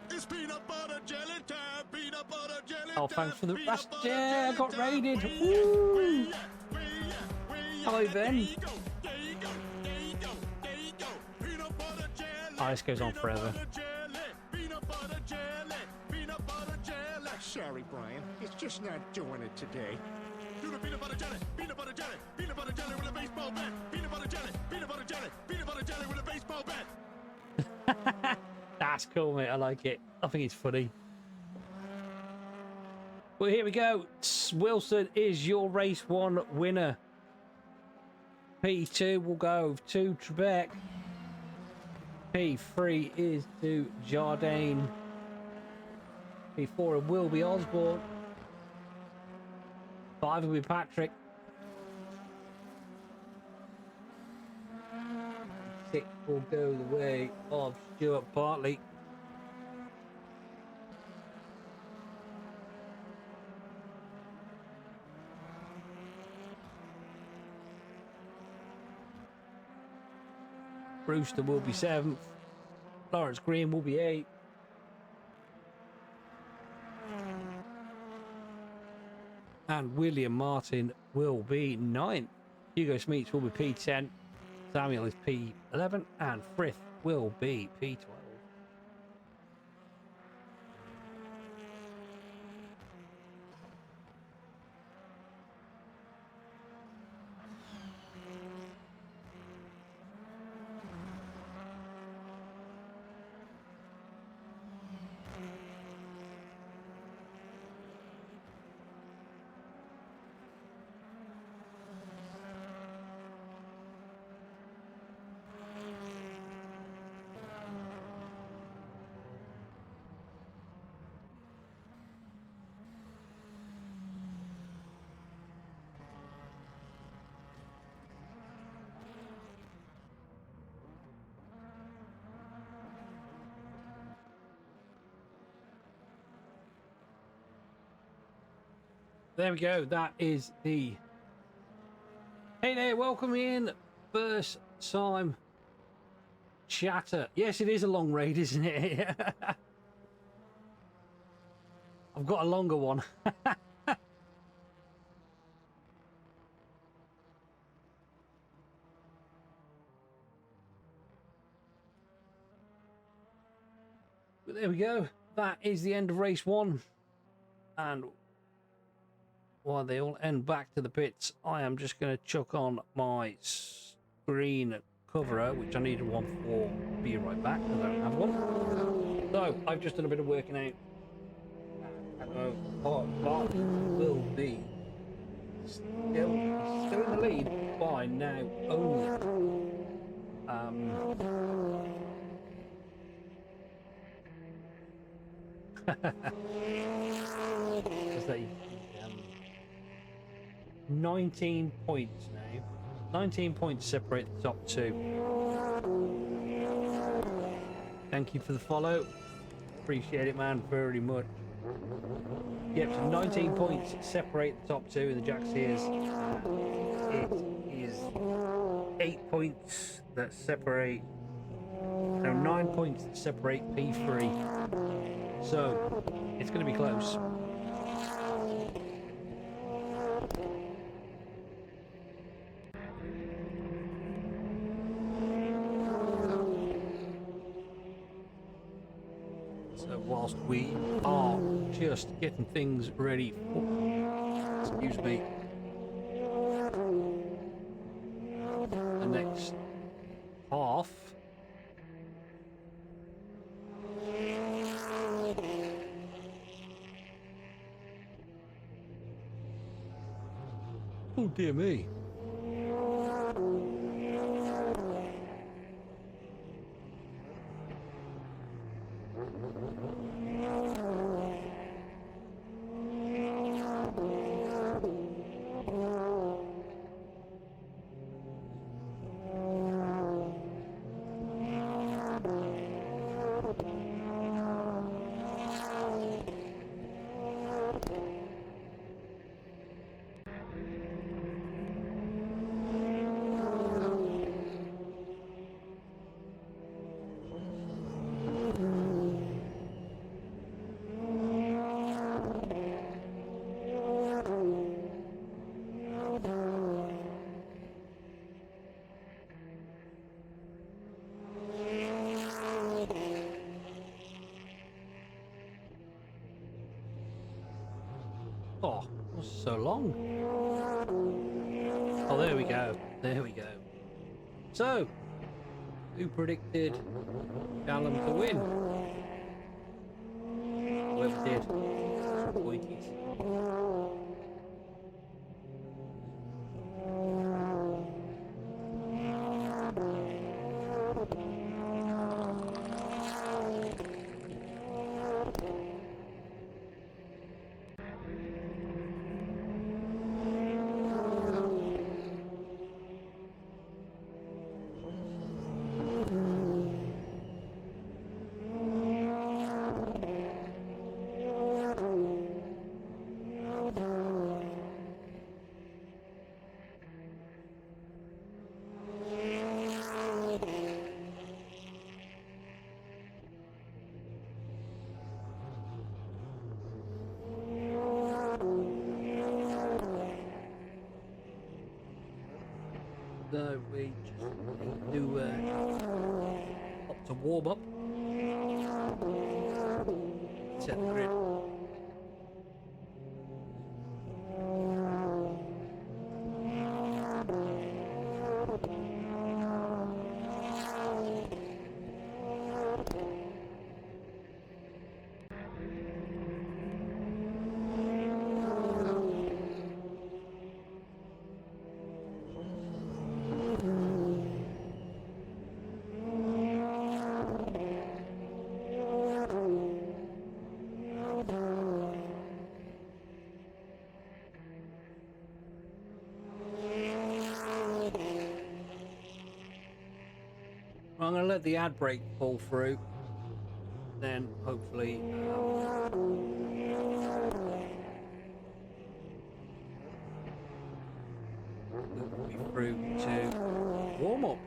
It's peanut butter jelly time, peanut butter jelly. Oh, thanks for the rest. Yeah, I got raided. Woo! Hello, Ben. Oh, this goes on forever. Sorry, Brian. It's just not doing it today. Do the peanut butter jelly with a baseball bat. Peanut butter jelly with a baseball bat. That's cool, mate. I like it. I think it's funny. Well, here we go. Wilson is your race 1 winner. P2 will go to Trebek. P3 is to Jardine. P4 will be Osborne. 5 will be Patrick. 6 will go the way of Stuart Bartley. Brewster will be 7th. Lawrence Green will be 8th. And William Martin will be 9th. Hugo Smeets will be P10. Samuel is P11. And Frith will be P12. There we go. That is the... Hey there, welcome in. First time chatter. Yes, it is a long raid, isn't it? I've got a longer one. But there we go. That is the end of race 1. And while they all end back to the pits, I am just going to chuck on my screen coverer, which I needed one for. Be right back because I don't have one. So I've just done a bit of working out. Bart will be still in the lead by now only. Say 19 points now. 19 points separate the top 2. Thank you for the follow. Appreciate it, man, very much. Yep, so 19 points separate the top 2 in the Jack Sears. It is 8 points that separate. No, 9 points that separate P3. So it's going to be close. So whilst we are just getting things ready for, excuse me, the next half. Oh dear me. Oh, it was so long. Oh, there we go. There we go. So, who predicted Callum to win? Whoever did. Disappointed. So we just need to pop to warm up. Set the grid. I'm going to let the ad break pull through, then hopefully we will be through to warm up.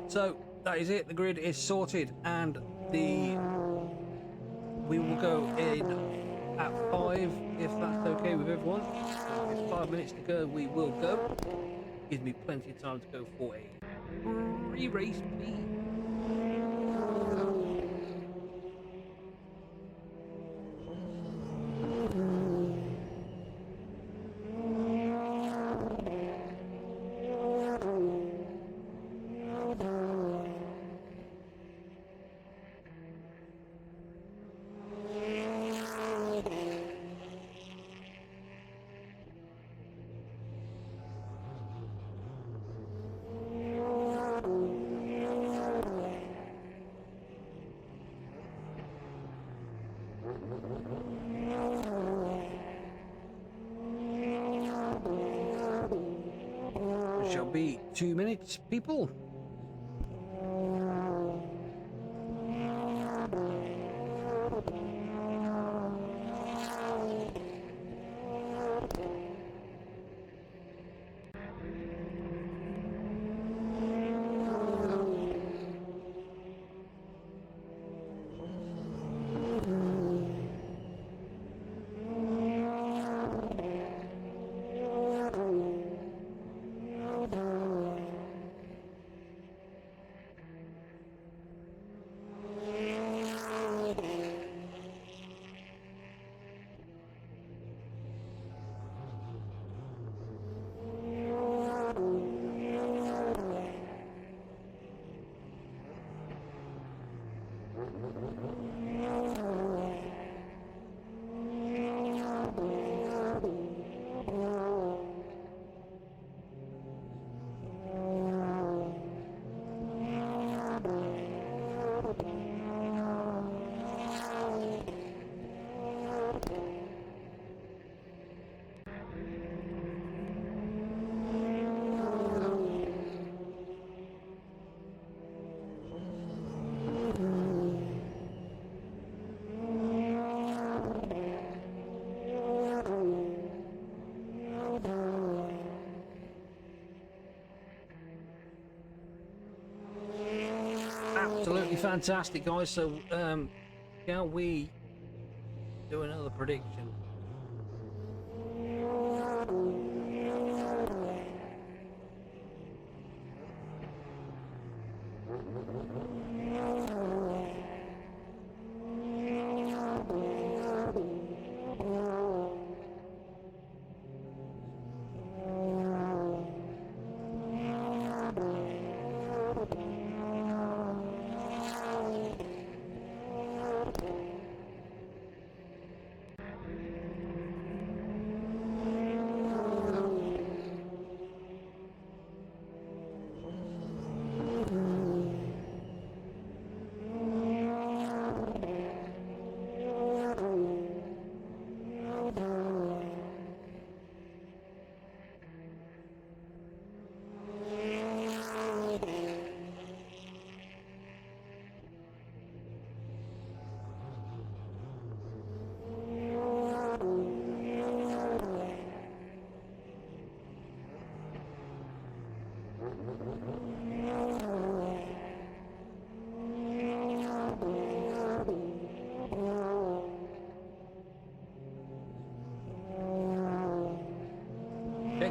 So that is it. The grid is sorted, and we will go in at 5 if that's okay with everyone. So with 5 minutes to go, we will go. Gives me plenty of time to go for a re-race, please. Shall be 2 minutes, people. absolutely fantastic, guys. So, shall we do another prediction?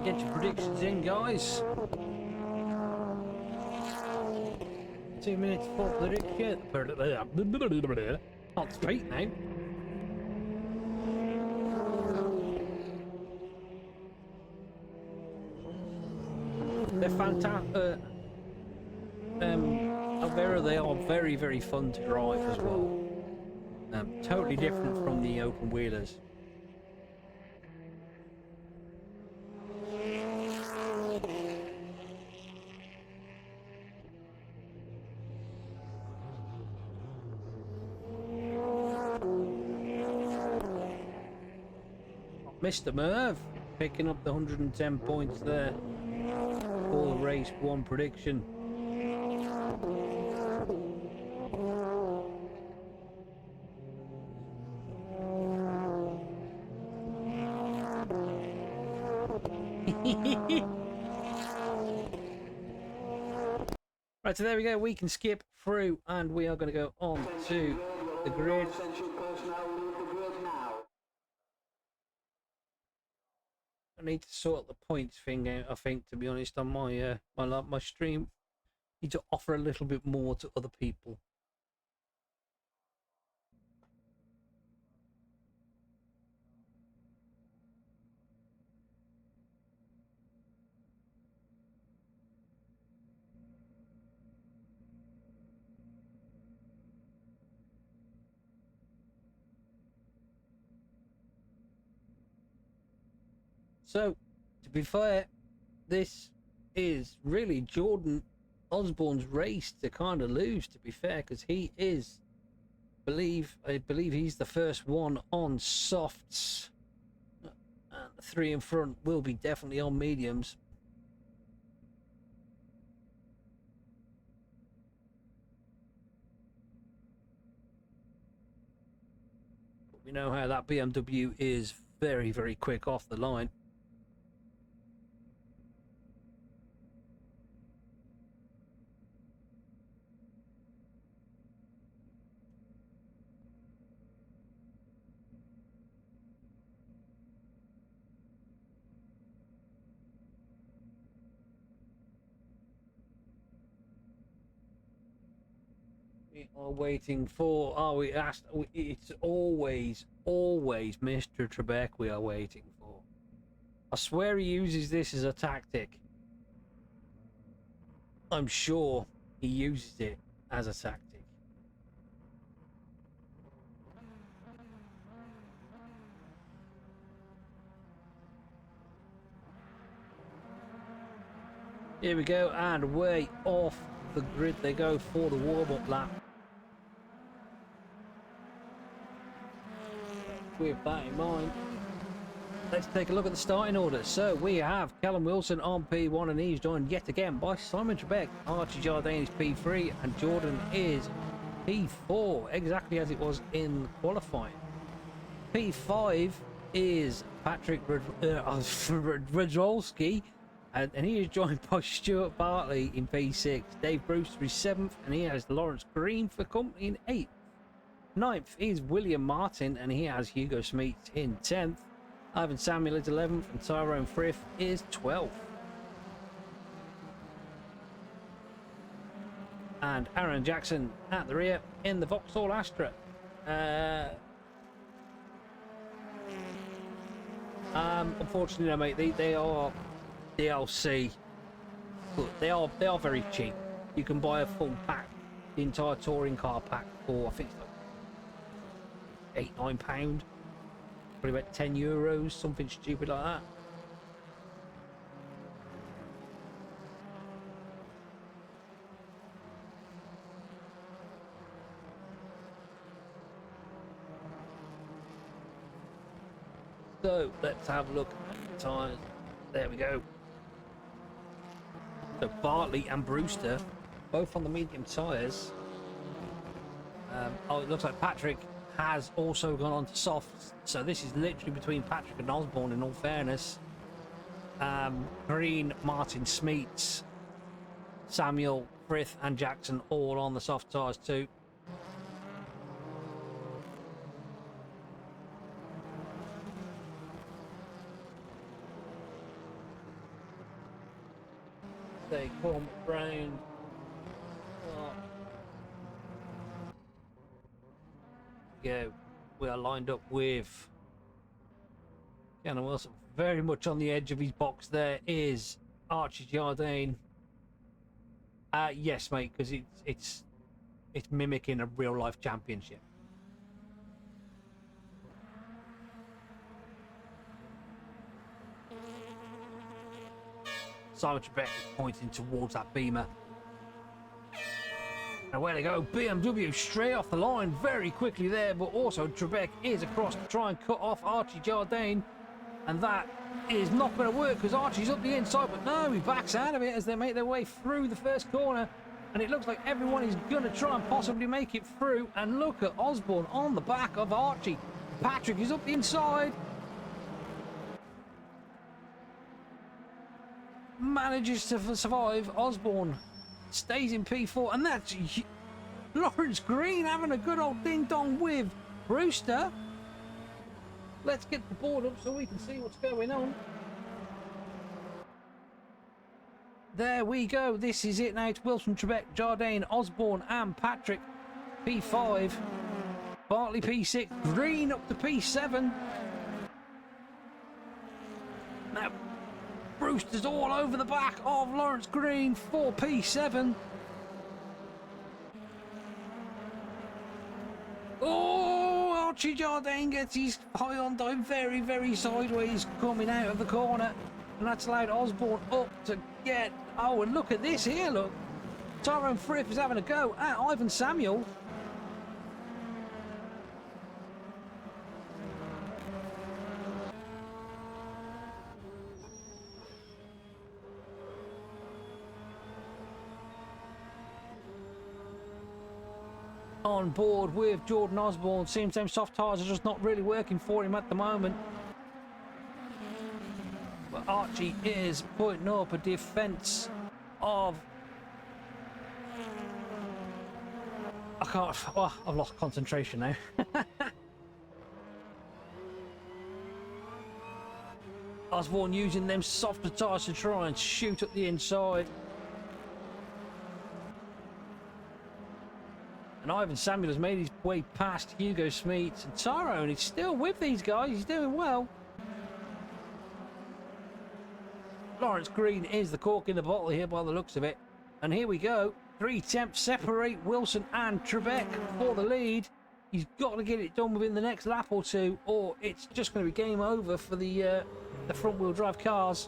Get your predictions in, guys. 2 minutes for prediction. Can't speak now. They're fantastic. Alvera, they are very, very fun to drive as well. Totally different from the open wheelers. Mr. Merv picking up the 110 points there for the race 1 prediction. Right, so there we go. We can skip through and we are going to go on to the grid. Non-essential personnel leave the grid now. I need to sort the points thing out, I think, to be honest, on my my stream. Need to offer a little bit more to other people. So, to be fair, this is really Jordan Osborne's race to kind of lose, to be fair, because he is, I believe he's the first one on softs. And the 3 in front will be definitely on mediums. But we know how that BMW is very, very quick off the line. We are waiting for, it's always Mr. Trebek we are waiting for. I swear he uses this as a tactic. I'm sure he uses it as a tactic. Here we go, and way off the grid they go for the warm-up lap. With that in mind, let's take a look at the starting order. So we have Callum Wilson on P1, and he's joined yet again by Simon Trebek. Archie Jardine is P3, and Jordan is P4, exactly as it was in qualifying. P5 is Patrick Radrolski, And he is joined by Stuart Bartley in P6. Dave Brewster is 7th, and he has Lawrence Green for company in 8th. 9th is William Martin, and he has Hugo Smeets in 10th. Ivan Samuel is 11th, and Tyrone Frith is 12th. And Aaron Jackson at the rear in the Vauxhall Astra. Unfortunately, no, mate, they are DLC. Look, they are very cheap. You can buy a full pack, the entire touring car pack, for I think it's like £8-9, probably about €10, something stupid like that. So let's have a look at the tyres. There we go. So Bartley and Brewster, both on the medium tyres. Oh, it looks like Patrick has also gone on to softs. So this is literally between Patrick and Osborne, in all fairness. Green, Martin, Smeets, Samuel, Frith and Jackson all on the soft tyres too. They come round. Go. We are lined up with Gannon Wilson. Very much on the edge of his box. There is Archie Jardine. Yes, mate, because it's mimicking a real life championship. Simon Trebek is pointing towards that Beamer. And where they go, BMW straight off the line very quickly there, but also Trebek is across to try and cut off Archie Jardine. And that is not going to work because Archie's up the inside, but no, he backs out of it as they make their way through the first corner. And it looks like everyone is going to try and possibly make it through. And look at Osborne on the back of Archie. Patrick is up the inside. Manages to survive. Osborne stays in P4, and that's Lawrence Green having a good old ding-dong with Brewster. Let's get the board up so we can see what's going on. There we go. This is it now. It's Wilson, Trebek, Jardine, Osborne and Patrick P5. Bartley P6. Green up to P7. Now Brewster's all over the back of Lawrence Green for P7. Oh, Archie Jardine gets his Hyundai very, very sideways coming out of the corner. And that's allowed Osborne up to get... Oh, and look at this here, look. Tyrone Frith is having a go at Ivan Samuel. On board with Jordan Osborne. Seems them soft tyres are just not really working for him at the moment. But Archie is putting up a defence of... I can't... Oh, I've lost concentration now. Osborne using them softer tyres to try and shoot up the inside. And Ivan Samuel has made his way past Hugo Smeets. And Tyrone is still with these guys. He's doing well. Lawrence Green is the cork in the bottle here by the looks of it. And here we go. 3 tenths separate Wilson and Trebek for the lead. He's got to get it done within the next lap or two, or it's just going to be game over for the front-wheel drive cars.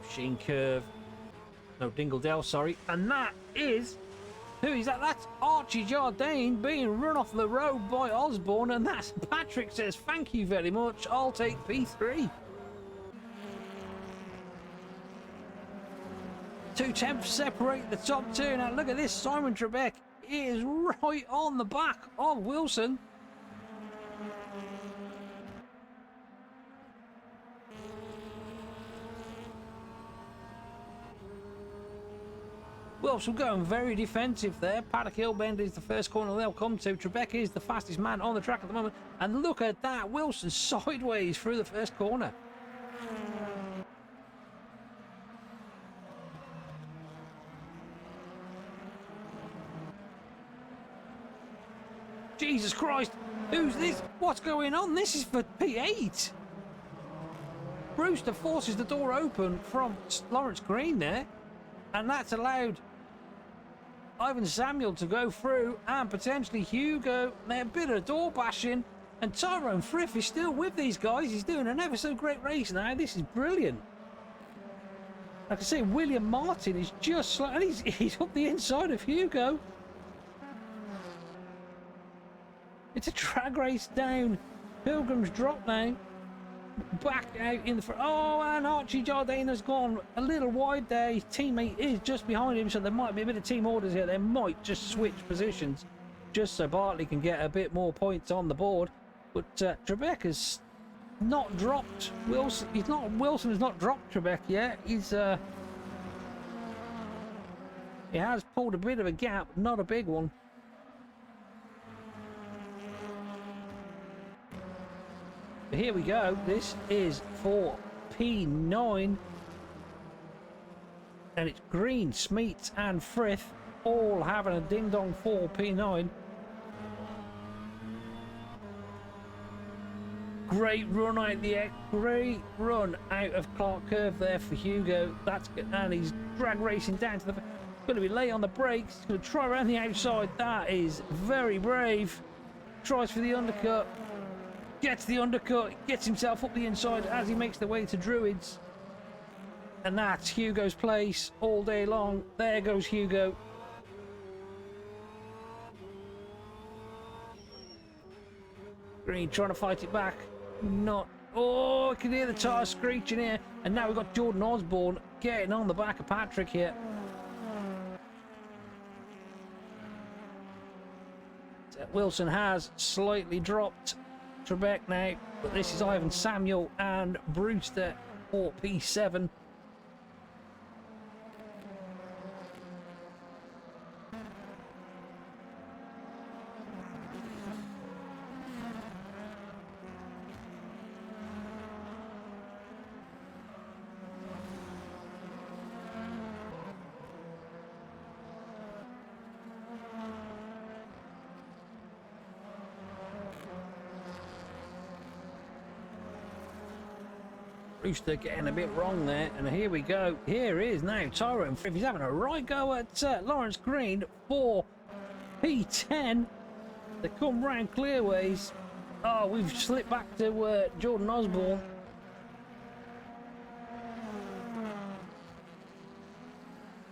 Machine curve. No, Dingledale, sorry. And that is... Who is that? That's Archie Jardine being run off the road by Osborne. And that's Patrick says, thank you very much. I'll take P3. 2 tenths separate the top two. Now look at this. Simon Trebek is right on the back of Wilson. Wilson going very defensive there. Paddock Hillbend is the first corner they'll come to. Trebek is the fastest man on the track at the moment. And look at that. Wilson sideways through the first corner. Jesus Christ. Who's this? What's going on? This is for P8. Brewster forces the door open from Lawrence Green there. And that's allowed Ivan Samuel to go through and potentially Hugo. They're a bit of door bashing. And Tyrone Frith is still with these guys. He's doing an ever so great race now. This is brilliant. Like I say, William Martin is just and he's up the inside of Hugo. It's a drag race down Pilgrim's Drop now. Back out in the front. Oh, and Archie Jardine has gone a little wide there. His teammate is just behind him, so there might be a bit of team orders here. They might just switch positions just so Bartley can get a bit more points on the board. But Trebek has not dropped Wilson. Wilson has not dropped Trebek yet. He has pulled a bit of a gap, not a big one. Here we go. This is for P9. And it's Green, Smeets and Frith all having a ding-dong for P9. Great run out the X. Great run out of Clark Curve there for Hugo. That's good. And he's drag racing down to the... Going to be late on the brakes. He's going to try around the outside. That is very brave. Tries for the undercut. Gets the undercut, gets himself up the inside as he makes the way to Druids. And that's Hugo's place all day long. There goes Hugo. Green trying to fight it back. Not. Oh, I can hear the tyre screeching here. And now we've got Jordan Osborne getting on the back of Patrick here. Wilson has slightly dropped Trebek now, but this is Ivan Samuel and Brewster for P7. Brewster getting a bit wrong there, and here we go. Here is now Tyrone Frith. He's having a right go at Lawrence Green for P10. They come round clearways. Oh, we've slipped back to Jordan Osborne.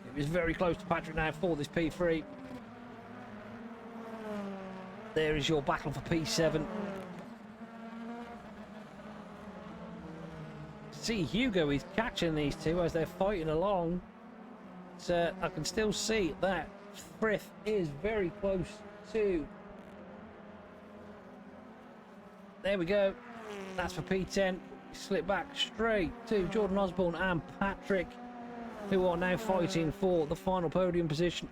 It was very close to Patrick now for this P3. There is your battle for P7. See, Hugo is catching these two as they're fighting along. So I can still see that Frith is very close to. There we go. That's for P10. Slip back straight to Jordan Osborne and Patrick, who are now fighting for the final podium position.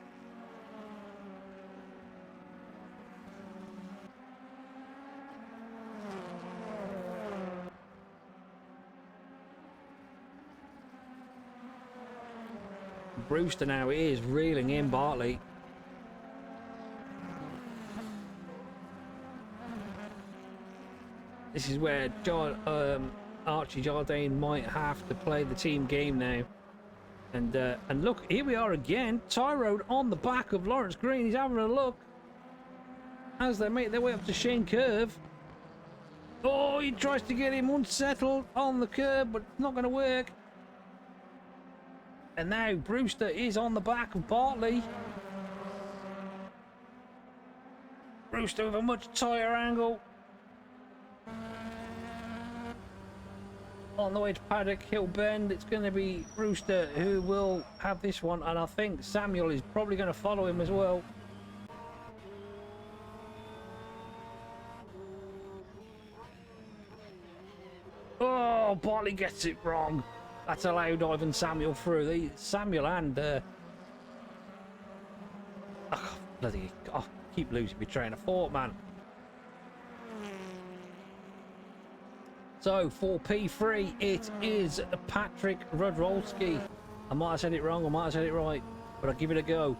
Brewster now is reeling in Bartley. This is where Archie Jardine might have to play the team game now. And look, here we are again. Tyrone on the back of Lawrence Green. He's having a look as they make their way up to Shane Curve. Oh, he tries to get him unsettled on the curb, but it's not going to work. And now Brewster is on the back of Bartley. Brewster with a much tighter angle. On the way to Paddock Hill Bend, it's going to be Brewster who will have this one, and I think Samuel is probably going to follow him as well. Oh, Bartley gets it wrong. That's allowed Ivan Samuel through. Samuel and Bloody, oh, keep losing my train of thought, man. So for P3, it is Patrick Rudrolski. I might have said it wrong, I might have said it right, but I'll give it a go.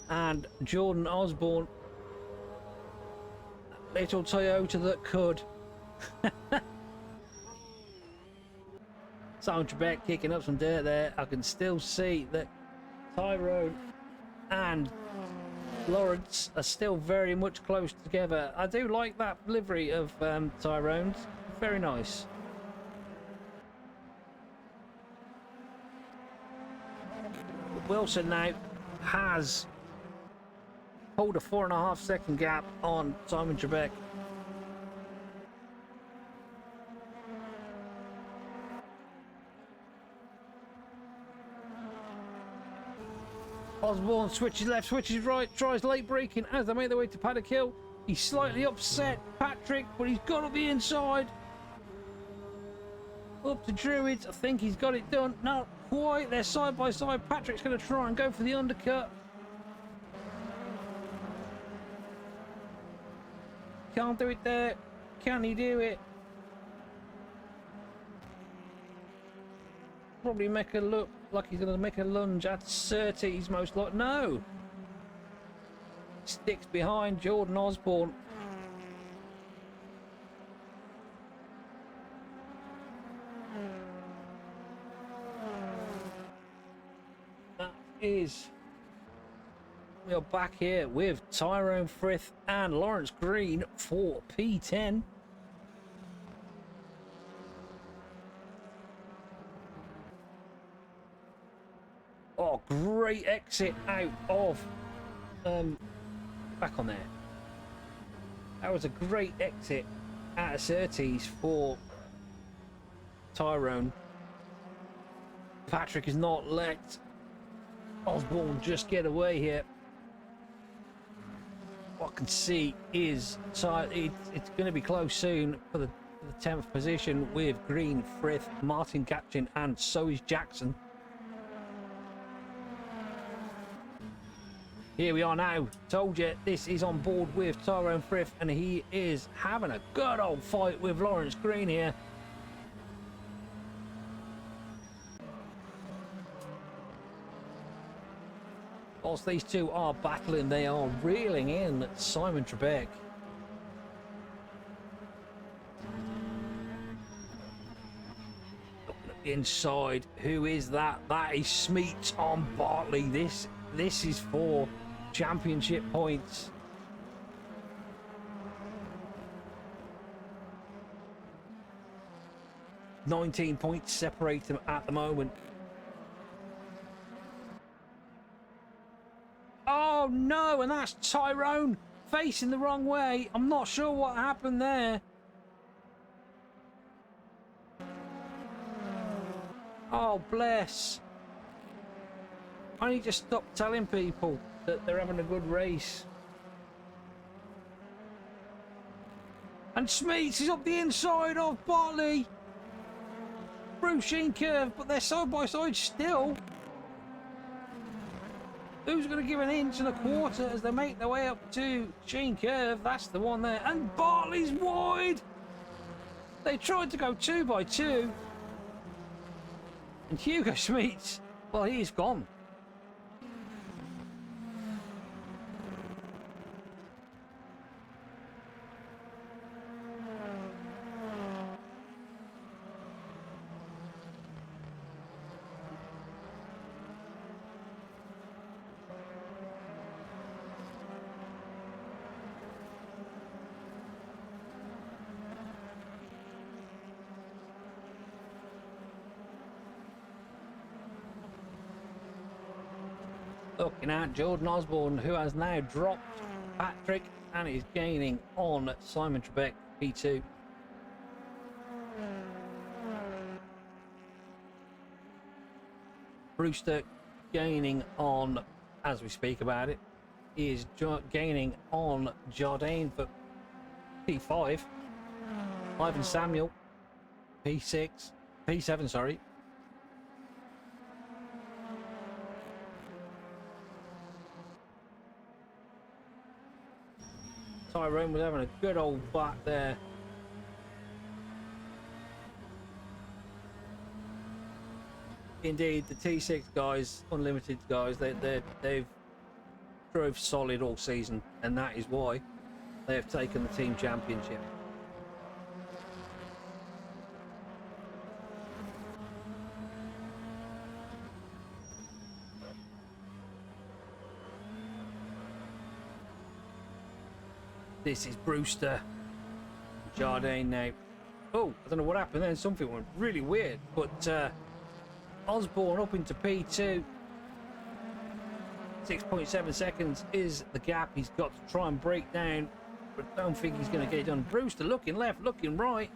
And Jordan Osborne. Little Toyota that could. Simon Trebek kicking up some dirt there. I can still see that Tyrone and Lawrence are still very much close together. I do like that livery of Tyrone's. Very nice. Wilson now has pulled a 4.5 second gap on Simon Trebek. Osborne switches left, switches right, tries late braking as they make their way to Paddock Hill. He's slightly upset, Patrick, but he's got up the inside. Up to Druids, I think he's got it done. Not quite, they're side by side. Patrick's going to try and go for the undercut. Can't do it there. Can he do it? Probably make it look like he's going to make a lunge at Surtees, most likely. No! Sticks behind Jordan Osborne. That is... We are back here with Tyrone Frith and Lawrence Green for P10. Oh, great exit out of back on there. That was a great exit out of Surtees for Tyrone. Patrick has not let Osborne just get away here. What I can see is it's going to be close soon for the 10th position with Green, Frith, Martin Gatchin, and so is Jackson. Here we are now. Told you this is on board with Tyrone Frith, and he is having a good old fight with Lawrence Green here. Whilst these two are battling, they are reeling in Simon Trebek. Looking at the inside, who is that? That is Smeets on Bartley. This is for championship points. $19 points separate them at the moment. Oh no, and that's Tyrone facing the wrong way. I'm not sure what happened there. Oh bless. I need to stop telling people that they're having a good race. And Smeets is up the inside of Bartley. Through Sheen Curve, but they're side by side still. Who's going to give an inch and a quarter as they make their way up to Sheen Curve? That's the one there. And Bartley's wide. They tried to go 2 by 2. And Hugo Smeets, well, he's gone. Looking at Jordan Osborne, who has now dropped Patrick and is gaining on Simon Trebek, P2. Brewster gaining on, as we speak about it, is gaining on Jardine for P5. Ivan Samuel, P7, sorry. Tyrone was having a good old bat there. Indeed, the T6 guys, Unlimited guys, they've drove solid all season, and that is why they have taken the team championship. This is Brewster. Jardine now. Oh, I don't know what happened then. Something went really weird. But Osborne up into P2. 6.7 seconds is the gap he's got to try and break down. But I don't think he's going to get it done. Brewster looking left, looking right.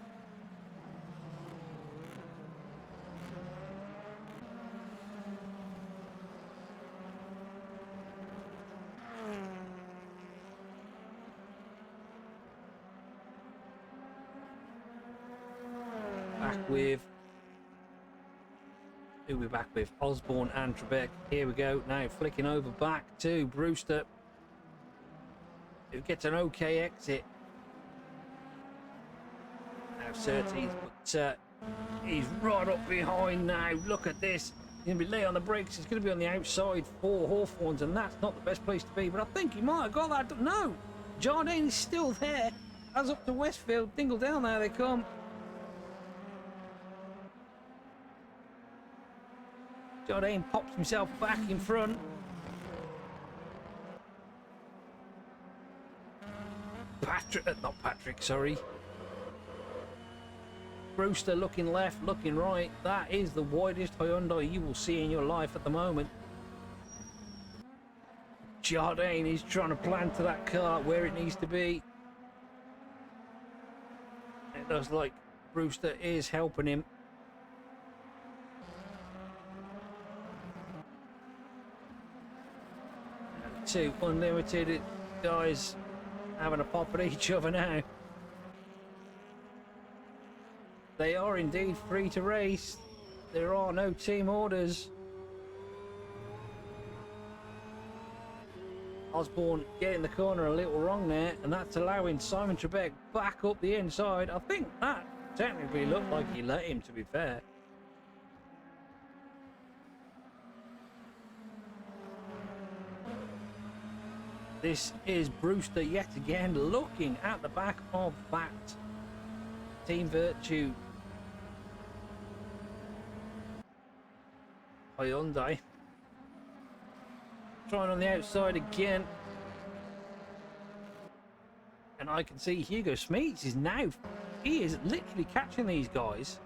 With who we're back with Osborne and Trebek. Here we go now, flicking over back to Brewster, who gets an okay exit. Now Surtees, but he's right up behind now. Look at this. He's going to be late on the brakes. He's going to be on the outside for Hawthorns, and that's not the best place to be. But I think he might have got that. No, Jardine is still there. As up to Westfield, Dingle down, there they come. Jardine pops himself back in front. Not Patrick, sorry. Brewster looking left, looking right. That is the widest Hyundai you will see in your life at the moment. Jardine is trying to plan to that car where it needs to be. It looks like Brewster is helping him. Two Unlimited guys having a pop at each other now. They are indeed free to race. There are no team orders. Osborne getting the corner a little wrong there, and that's allowing Simon Trebek back up the inside. I think that technically looked like he let him, to be fair. This is Brewster yet again looking at the back of that Team Virtue Hyundai. Trying on the outside again. And I can see Hugo Smeets is now, he is literally catching these guys.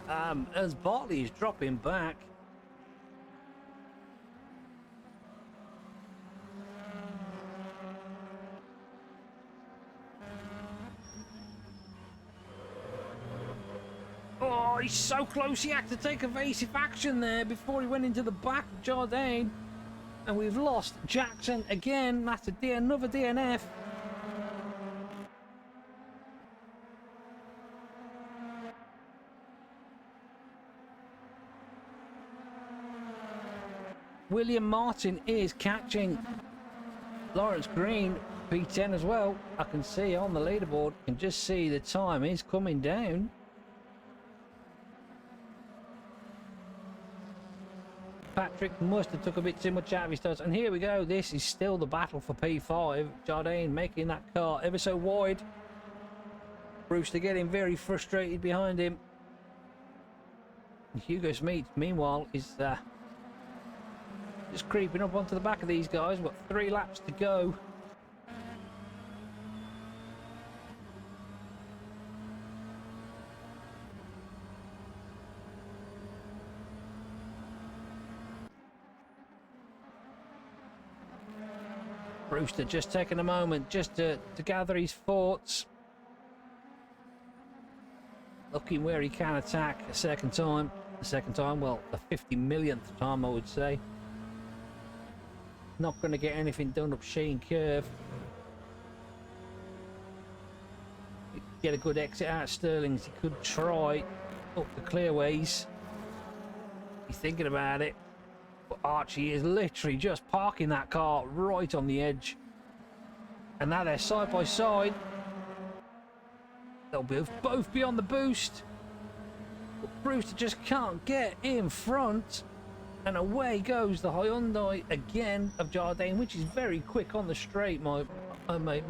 As Bartley is dropping back. Oh, he's so close. He had to take evasive action there before he went into the back of Jardine. And we've lost Jackson again. That's another DNF. William Martin is catching Lawrence Green, P10 as well. I can see on the leaderboard, can just see the time is coming down. Patrick must have took a bit too much out of his toes. And here we go. This is still the battle for P5. Jardine making that car ever so wide. Brewster getting very frustrated behind him. And Hugo Smeets, meanwhile, is just creeping up onto the back of these guys. We've got 3 laps to go. Brewster just taking a moment just to gather his thoughts. Looking where he can attack a second time. The second time, well, the 50 millionth time, I would say. Not going to get anything done up Sheen Curve. Get a good exit out of Sterling's. He could try up the clearways. He's thinking about it. But Archie is literally just parking that car right on the edge. And now they're side by side. They'll both be on the boost. But Brewster just can't get in front. And away goes the Hyundai again of Jardine, which is very quick on the straight, I may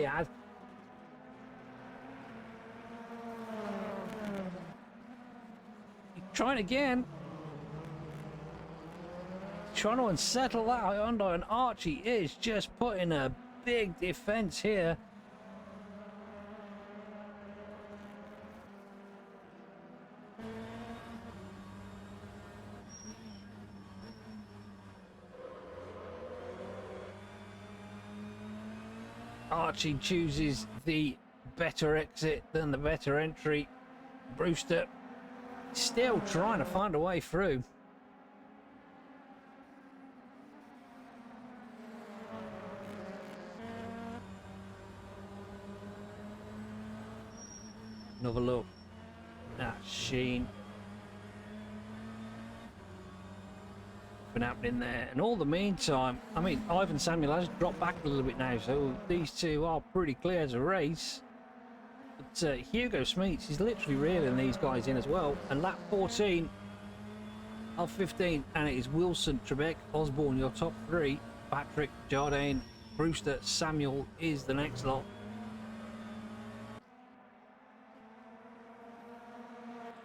add. Trying again. Trying to unsettle that Hyundai, and Archie is just putting a big defense here. Archie chooses the better exit than the better entry. Brewster still trying to find a way through. Another look at Sheen. Been happening there, and all the meantime, I mean, Ivan Samuel has dropped back a little bit now, so these two are pretty clear as a race. But Hugo Smeets is literally reeling these guys in as well. And lap 14 of 15, and it is Wilson, Trebek, Osborne, your top three. Patrick, Jardine, Brewster, Samuel is the next lot.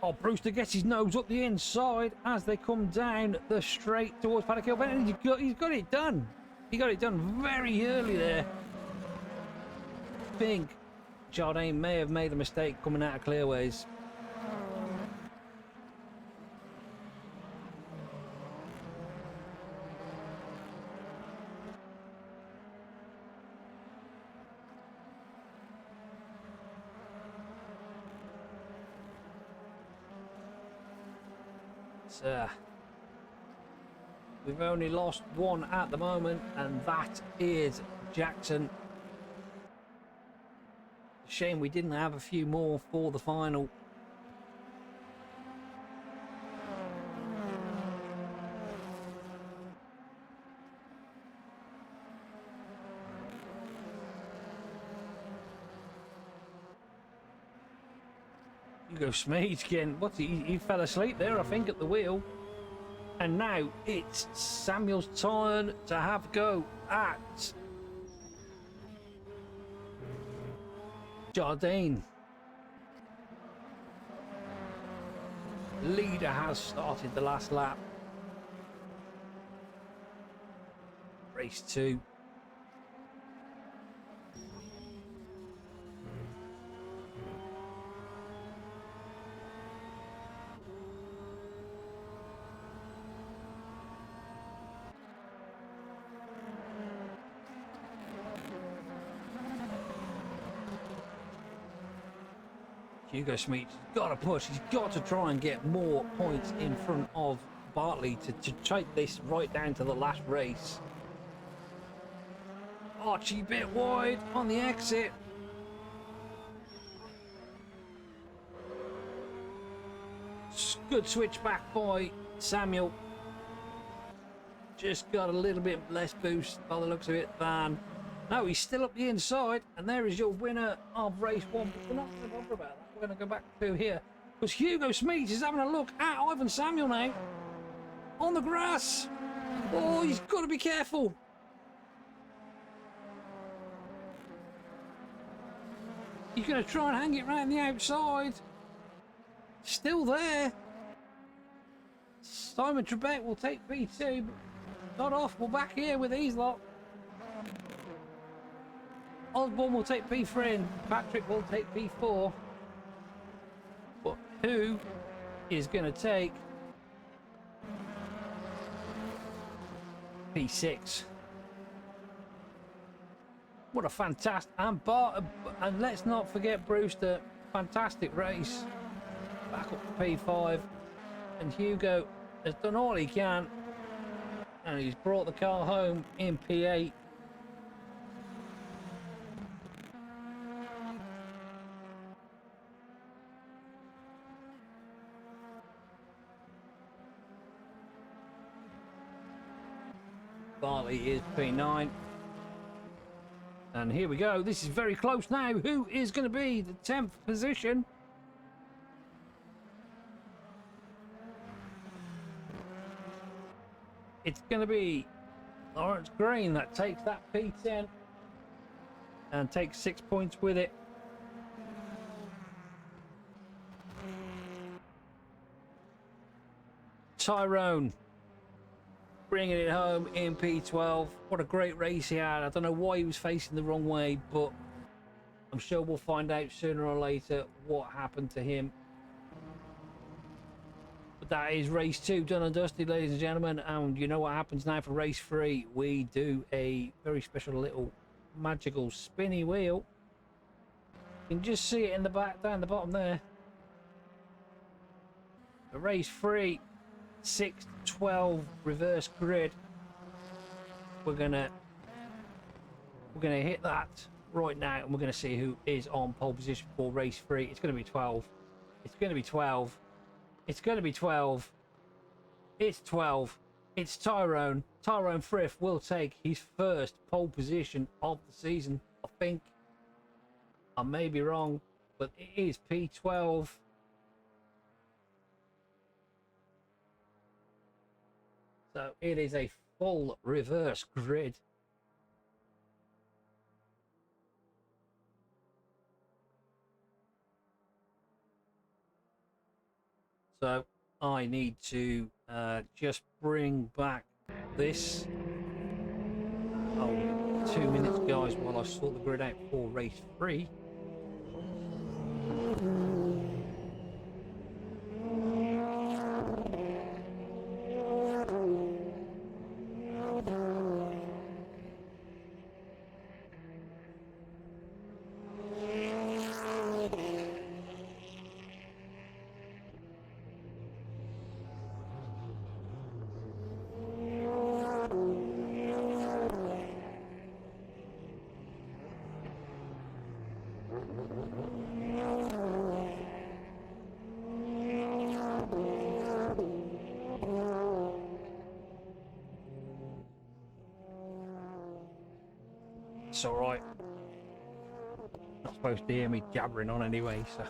Oh, Brewster gets his nose up the inside as they come down the straight towards Paddock Hill. And he's got it done. He got it done very early there. I think Jardine may have made a mistake coming out of clearways. We've only lost one at the moment, and that is Jackson. Shame we didn't have a few more for the final. Hugo Smeets again. He fell asleep there, I think, at the wheel. And now it's Samuel's turn to have a go at Jardine. Leader has started the last lap. Race 2. Hugo Smeets has got to push. He's got to try and get more points in front of Bartley to take this right down to the last race. Archie bit wide on the exit. Good switch back by Samuel. Just got a little bit less boost by the looks of it than... No, he's still up the inside, and there is your winner of race 1. But we're not going to bother about that. We're going to go back to here. Because Hugo Smeets is having a look at Ivan Samuel now. On the grass. Oh, he's got to be careful. He's going to try and hang it round the outside. Still there. Simon Trebek will take P2. Not off. We're back here with these lot. Osborne will take P3 and Patrick will take P4. But who is going to take P6? What a fantastic... And let's not forget Brewster. Fantastic race. Back up to P5. And Hugo has done all he can. And he's brought the car home in P8. Bartley is P9. And here we go. This is very close now. Who is going to be the 10th position? It's going to be Lawrence Green that takes that P10 and takes 6 points with it. Tyrone bringing it home in P12. What a great race he had. I don't know why he was facing the wrong way, but I'm sure we'll find out sooner or later what happened to him. But that is race 2 done and dusted, ladies and gentlemen. And you know what happens now for race 3? We do a very special little magical spinny wheel. You can just see it in the back, down the bottom there. The race 3, 6-12 reverse grid. We're gonna hit that right now, and we're gonna see who is on pole position for race 3. It's gonna be 12. It's gonna be 12. It's gonna be 12. It's 12. It's Tyrone. Tyrone Frith will take his first pole position of the season, I think. I may be wrong, but it is P12. So it is a full reverse grid. So I need to just bring back this. Oh, 2 minutes, guys, while I sort the grid out for race 3. It's all right. Not supposed to hear me jabbering on anyway, so.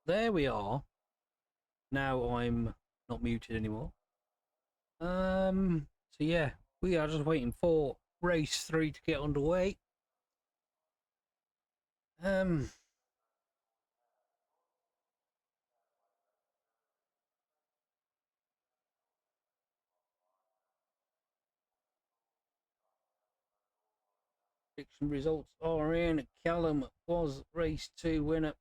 there we are. Now I'm not muted anymore. So yeah, we are just waiting for race 3 to get underway. Prediction results are in. Callum was race 2 winner.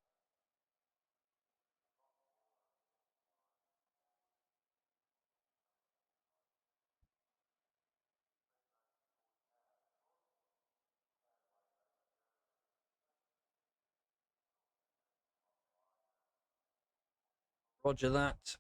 Roger that.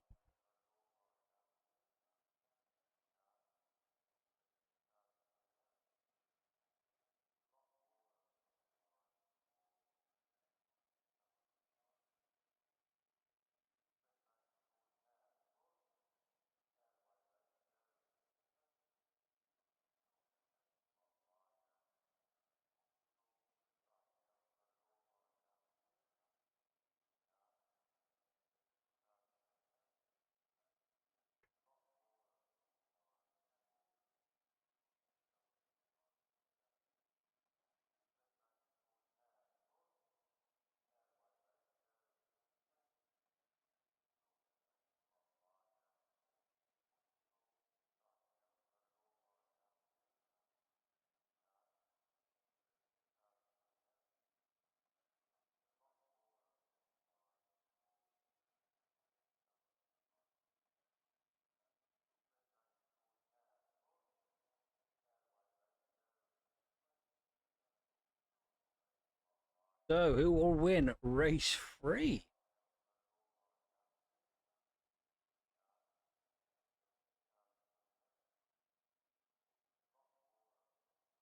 So who will win race 3?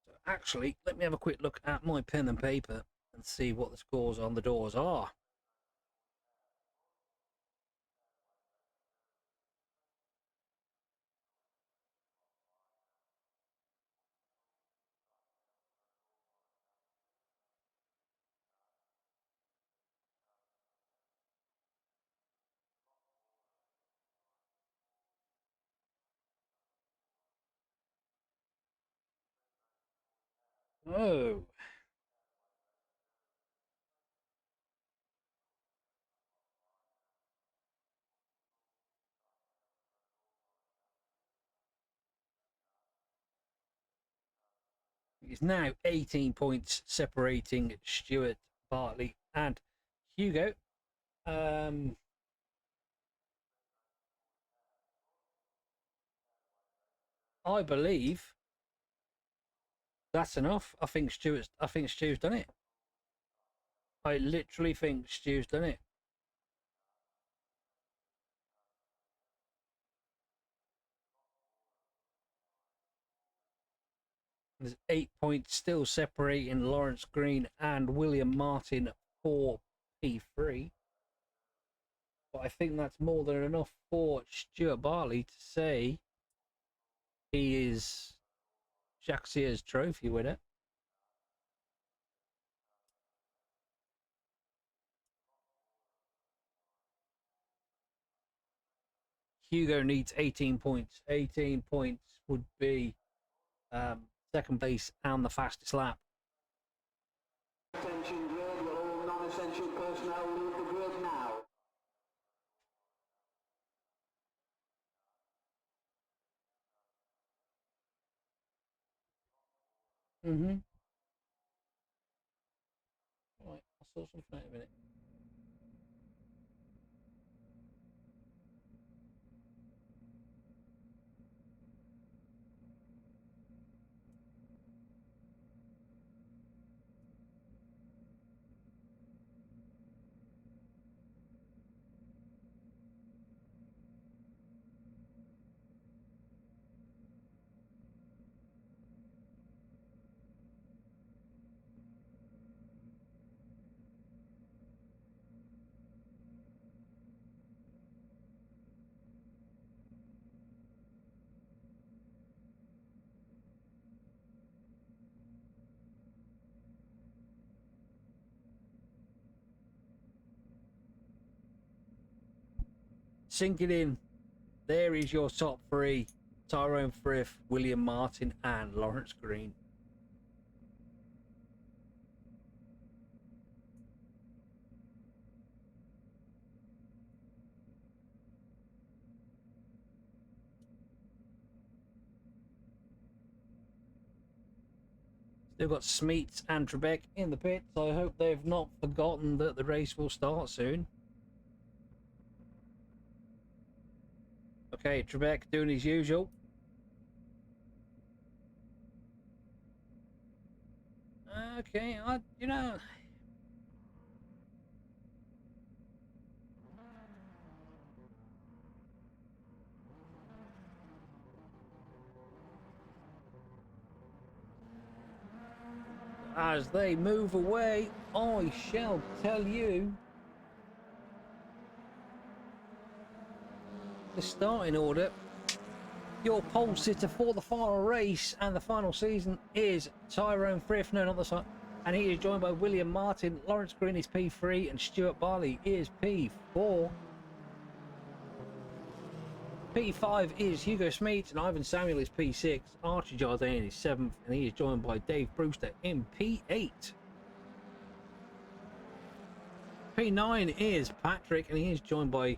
So actually, let me have a quick look at my pen and paper and see what the scores on the doors are. Oh, it's now 18 points separating Stuart, Bartley, and Hugo. I believe that's enough. I think Stu's done it. I literally think Stu's done it. There's 8 points still separating Lawrence Green and William Martin for P3. But I think that's more than enough for Stuart Bartley to say he is Jack Sears trophy winner. Hugo needs 18 points. 18 points would be second place and the fastest lap. Attention grid, will all non-essential personnel leave the grid now? Mm-hmm. Right, I'll sort something out in a minute. sink it in. There is your top three. Tyrone Frith, William Martin, and Lawrence Green. Still got Smeets and Trebek in the pits. I hope they've not forgotten that the race will start soon. Okay, Trebek doing his usual. Okay, you know, as they move away, I shall tell you the starting order. Your pole sitter for the final race and the final season is Tyrone Frith, no, not the side, and he is joined by William Martin. Lawrence Green is P3 and Stuart Barley is P4. P5 is Hugo Smeets and Ivan Samuel is P6. Archie Jardine is 7th and he is joined by Dave Brewster in P8. P9 is Patrick and he is joined by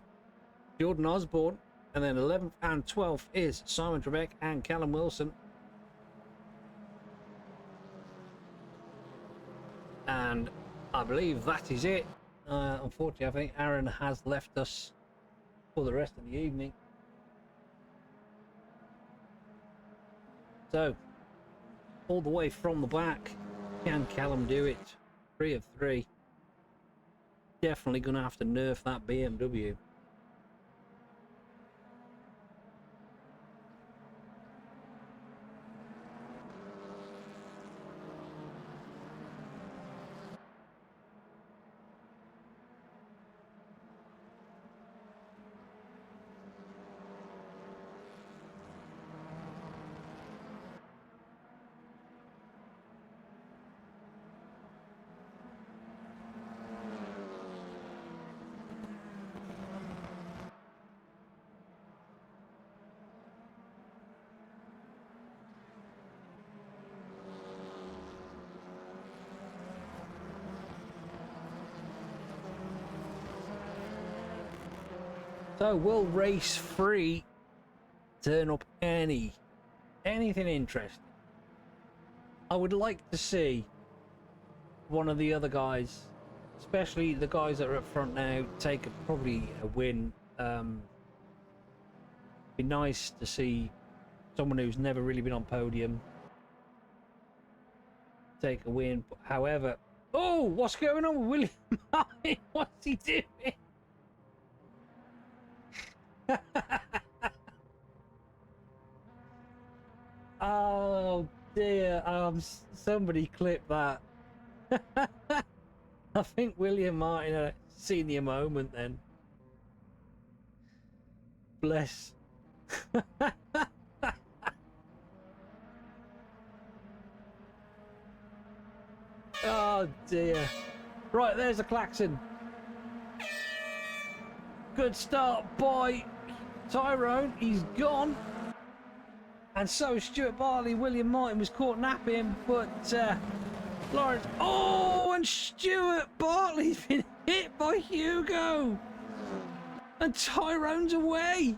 Jordan Osborne. And then 11th and 12th is Simon Trebek and Callum Wilson. And I believe that is it. Unfortunately, I think Aaron has left us for the rest of the evening. So, all the way from the back, can Callum do it? 3 of 3. Definitely going to have to nerf that BMW. So will race 3 turn up anything interesting? I would like to see one of the other guys, especially the guys that are up front now, take probably a win. Be nice to see someone who's never really been on podium take a win. However, oh, what's going on with William Martin? What's he doing? Oh dear, somebody clip that. I think William Martin had a senior moment then. Bless. Oh dear. Right, there's a klaxon. Good start by Tyrone. He's gone. And so Stuart Barley. William Martin was caught napping, but Lawrence. Oh, and Stuart Bartley's been hit by Hugo. And Tyrone's away.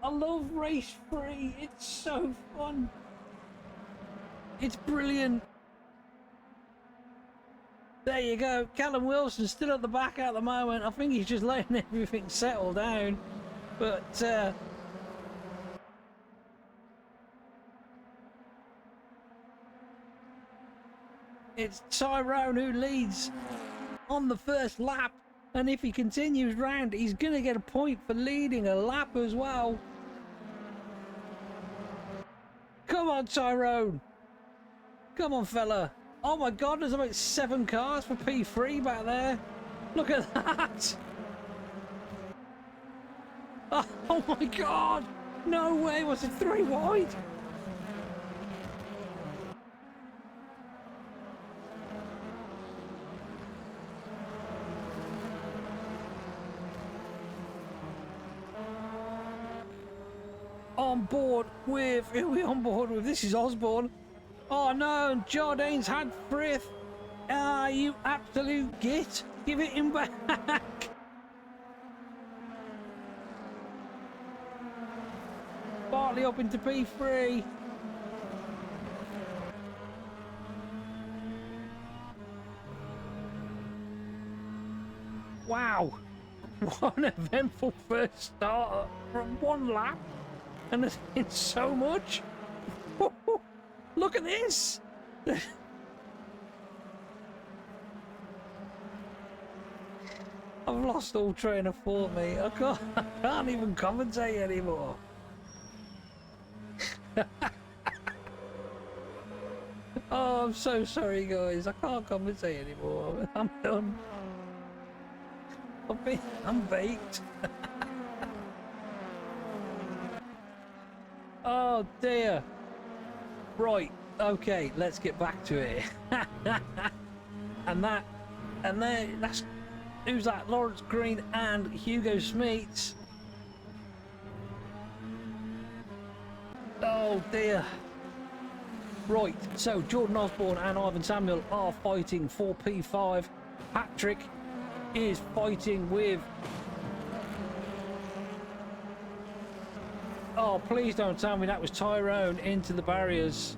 I love race 3. It's so fun. It's brilliant. There you go. Callum Wilson still at the back at the moment. I think he's just letting everything settle down. But it's Tyrone who leads on the first lap. And if he continues round, he's going to get a point for leading a lap as well. Come on, Tyrone. Come on, fella. Oh my God, there's about 7 cars for P3 back there. Look at that. Oh my God. No way, was it 3 wide? on board with? Who are we on board with? This is Osborne. Oh no, and Jardine's had Frith. Ah, you absolute git. Give it him back. Bartley up into P3. Wow. What an eventful first start from one lap. And there's been so much. Look at this. I've lost all train of thought, mate. I can't even commentate anymore. Oh, I'm so sorry, guys. I can't commentate anymore. I'm done. I'm baked. Oh dear. Right. Okay. Let's get back to it. That's who's that? Lawrence Green and Hugo Smeets. Oh dear. Right, so Jordan Osborne and Ivan Samuel are fighting for P5. Patrick is fighting with... Oh, please don't tell me that was Tyrone into the barriers.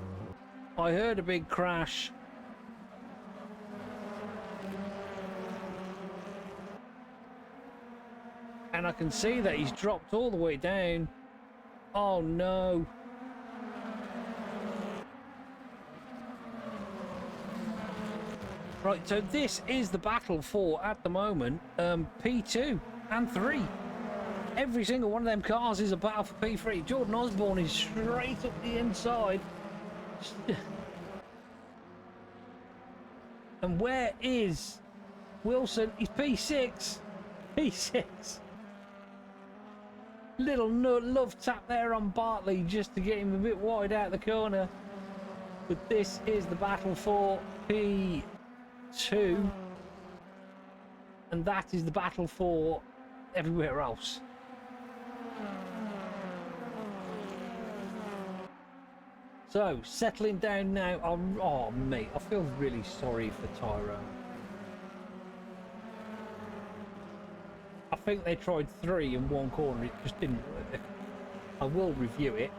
I heard a big crash. And I can see that he's dropped all the way down. Oh no. Right, so this is the battle for, at the moment, P2 and 3. Every single one of them cars is a battle for P3. Jordan Osborne is straight up the inside. And where is Wilson? He's P6. P6. Little love tap there on Bartley just to get him a bit wide out the corner. But this is the battle for P2. And that is the battle for everywhere else. So, settling down now. Oh, mate, I feel really sorry for Tyrone. I think they tried 3 in one corner, it just didn't work. I will review it,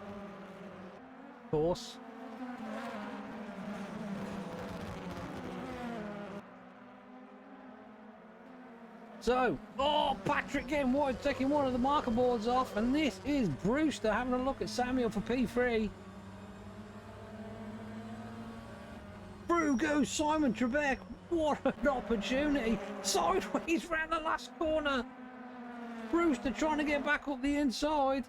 of course. So, oh, Patrick getting wide, taking one of the marker boards off, and this is Brewster having a look at Samuel for P3. Through goes Simon Trebek. What an opportunity. Sideways round the last corner. Brewster trying to get back up the inside.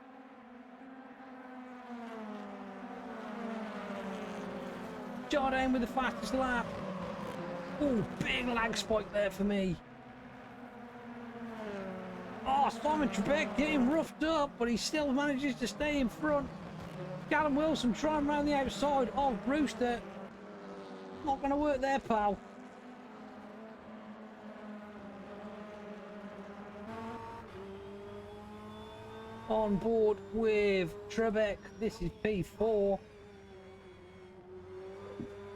Jardine with the fastest lap. Oh, big lag spike there for me. Oh, Simon Trebek getting roughed up, but he still manages to stay in front. Callum Wilson trying around the outside of Brewster. Not going to work there, pal. On board with Trebek. This is P4.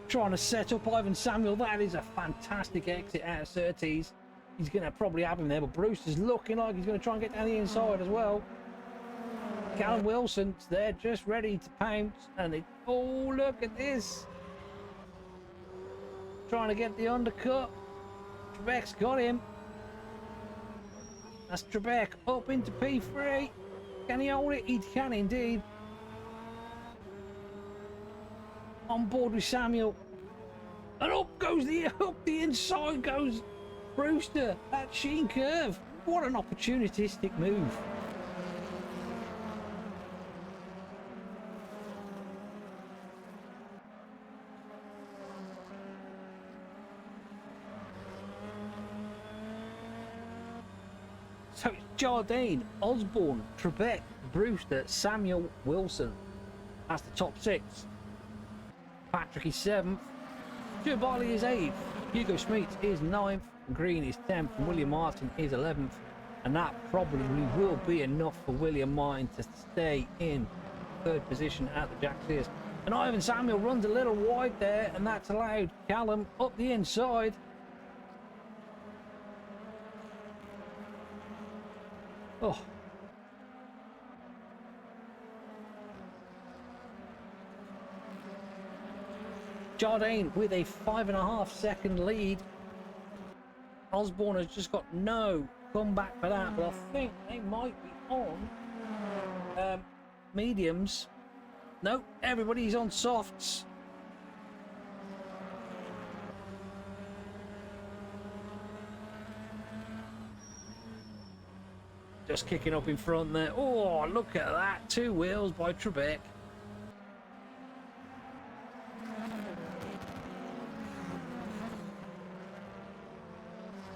Trying to set up Ivan Samuel. That is a fantastic exit out of Surtees. He's going to probably have him there, but Brewster's looking like he's going to try and get down the inside as well. Callum Wilson's there just ready to pounce. And it, oh, look at this. Trying to get the undercut. Trebek's got him. That's Trebek up into P3. Can he hold it? He can indeed. On board with Samuel. And up the inside goes Brewster. That Sheen curve. What an opportunistic move. So it's Jardine, Osborne, Trebek, Brewster, Samuel, Wilson. That's the top 6. Patrick is 7th. Stuart Barley is 8th. Hugo Smeets is 9th. Green is 10th. And William Martin is 11th. And that probably will be enough for William Martin to stay in third position at the Jack Sears. And Ivan Samuel runs a little wide there, and that's allowed Callum up the inside. Oh. Jardine with a 5.5 second lead. Osborne has just got no comeback for that, but I think they might be on mediums. No, everybody's on softs. Just kicking up in front there. Oh, look at that. 2 wheels by Trebek.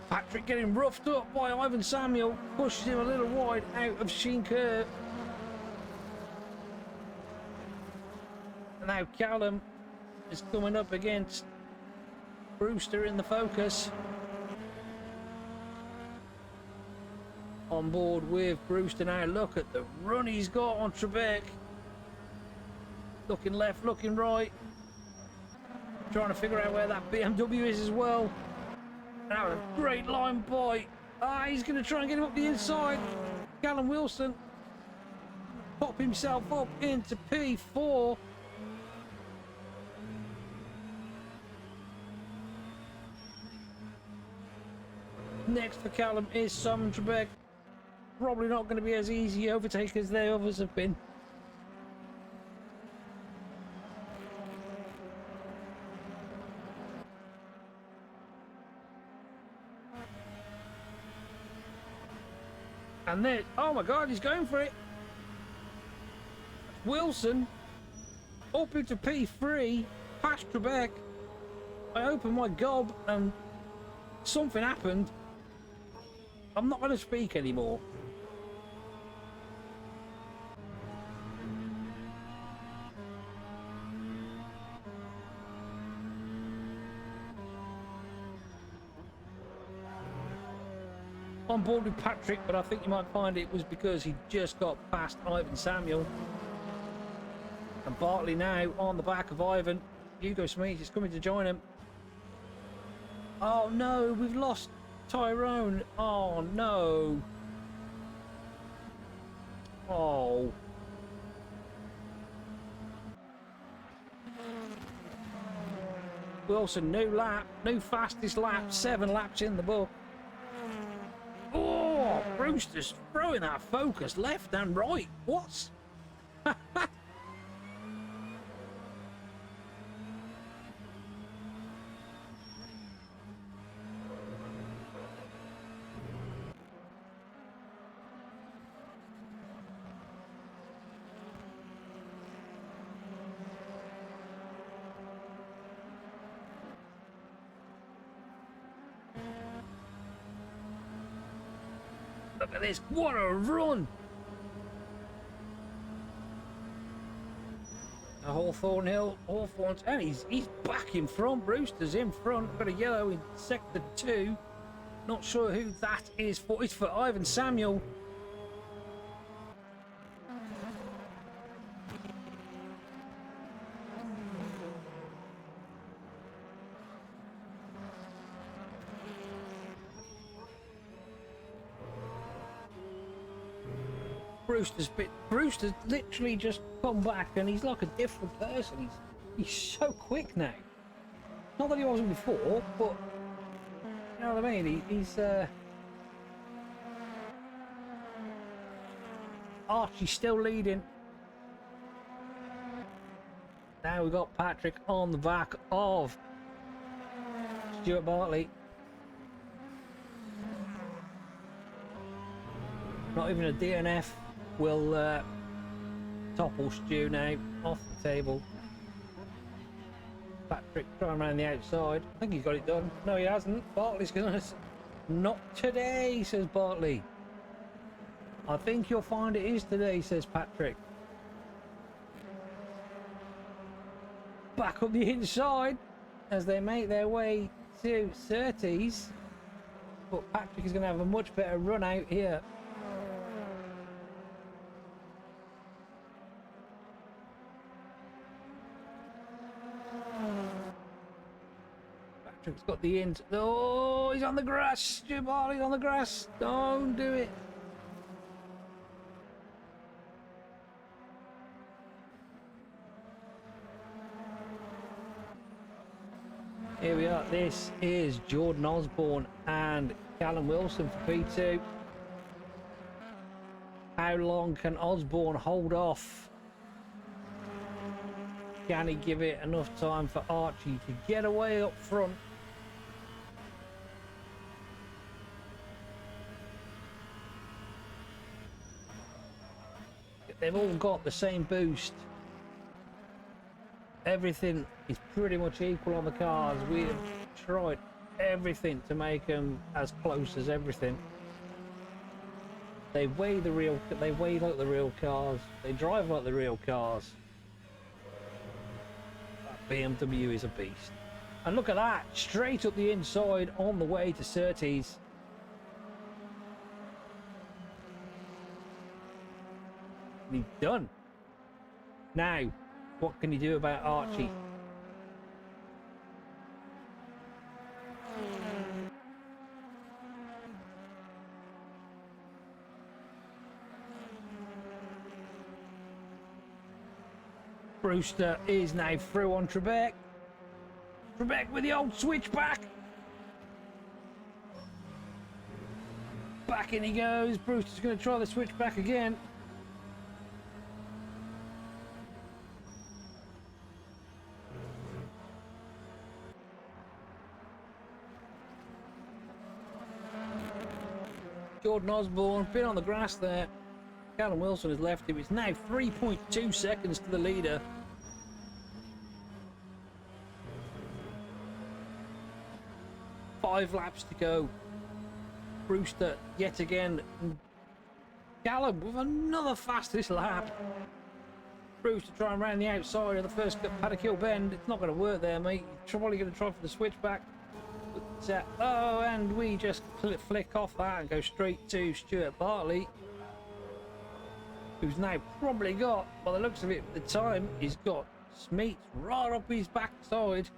Patrick getting roughed up by Ivan Samuel. Pushes him a little wide out of Sheen Curve. And now Callum is coming up against Brewster in the Focus. On board with Brewster now. Look at the run he's got on Trebek. Looking left, looking right. Trying to figure out where that BMW is as well. That was a great line by. He's going to try and get him up the inside. Callum Wilson. Pop himself up into P4. Next for Callum is Simon Trebek. Probably not going to be as easy overtake as the others have been. And then, oh my God, he's going for it. Wilson up into P3, past Trebek. I opened my gob and something happened. I'm not going to speak anymore. On board with Patrick, but I think you might find it was because he just got past Ivan Samuel. And Bartley now on the back of Ivan. Hugo Smith is coming to join him. Oh no, we've lost Tyrone. Oh no. Oh. Wilson, new lap, new fastest lap, 7 laps in the book. Oh, Brewster's throwing that Focus left and right. What? Look at this, what a run! A Hawthorne Hill, Hawthorne's, and he's back in front. Brewster's in front, got a yellow in sector 2. Not sure who that is for. It's for Ivan Samuel. Brewster's literally just come back and he's like a different person. He's so quick now. Not that he wasn't before, but you know what I mean? He's Archie's still leading. Now we've got Patrick on the back of Stuart Bartley. Not even a DNF will topple Stu now off the table. Patrick trying around the outside. I think he's got it done. No, he hasn't. Bartley's gonna... Not today, says Bartley. I think you'll find it is today, says Patrick. Back up the inside as they make their way to Surtees. But Patrick is going to have a much better run out here. Patrick's got the int. Oh, he's on the grass. Stuart Bartley's on the grass. Don't do it. Here we are. This is Jordan Osborne and Callum Wilson for P2. How long can Osborne hold off? Can he give it enough time for Archie to get away up front? They've all got the same boost. Everything is pretty much equal on the cars. We have tried everything to make them as close as everything. They weigh like the real cars. They drive like the real cars. That BMW is a beast. And look at that, straight up the inside on the way to Surtees. He's done. Now, what can you do about Archie? Brewster is now through on Trebek. Trebek with the old switchback. Back in he goes. Brewster's going to try the switchback again. Jordan Osborne, been on the grass there. Callum Wilson has left him. It's now 3.2 seconds to the leader. Five laps to go. Brewster yet again. Callum with another fastest lap. Brewster trying around the outside of the first paddock hill bend. It's not going to work there, mate. You're probably going to try for the switchback. But, oh, and we just flick off that and go straight to Stuart Bartley, who's now probably got, by the looks of it at the time, he's got Smeets right up his backside.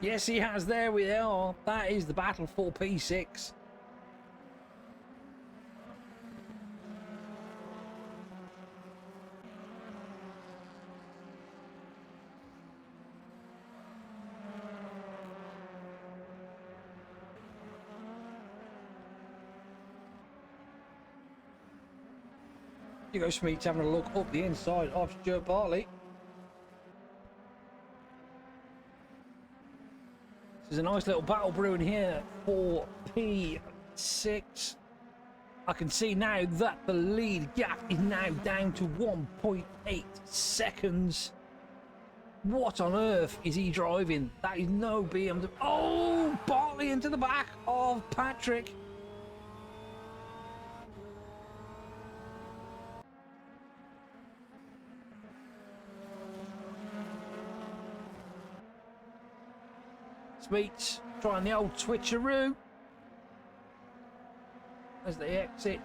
Yes, he has. There we are. That is the battle for P6. You go, Smeets having a look up the inside of Stuart Bartley. There's a nice little battle brewing here for P6. I can see now that the lead gap is now down to 1.8 seconds. What on earth is he driving? That is no BMW. Oh, Bartley into the back of Patrick. Smeets trying the old switcheroo as they exit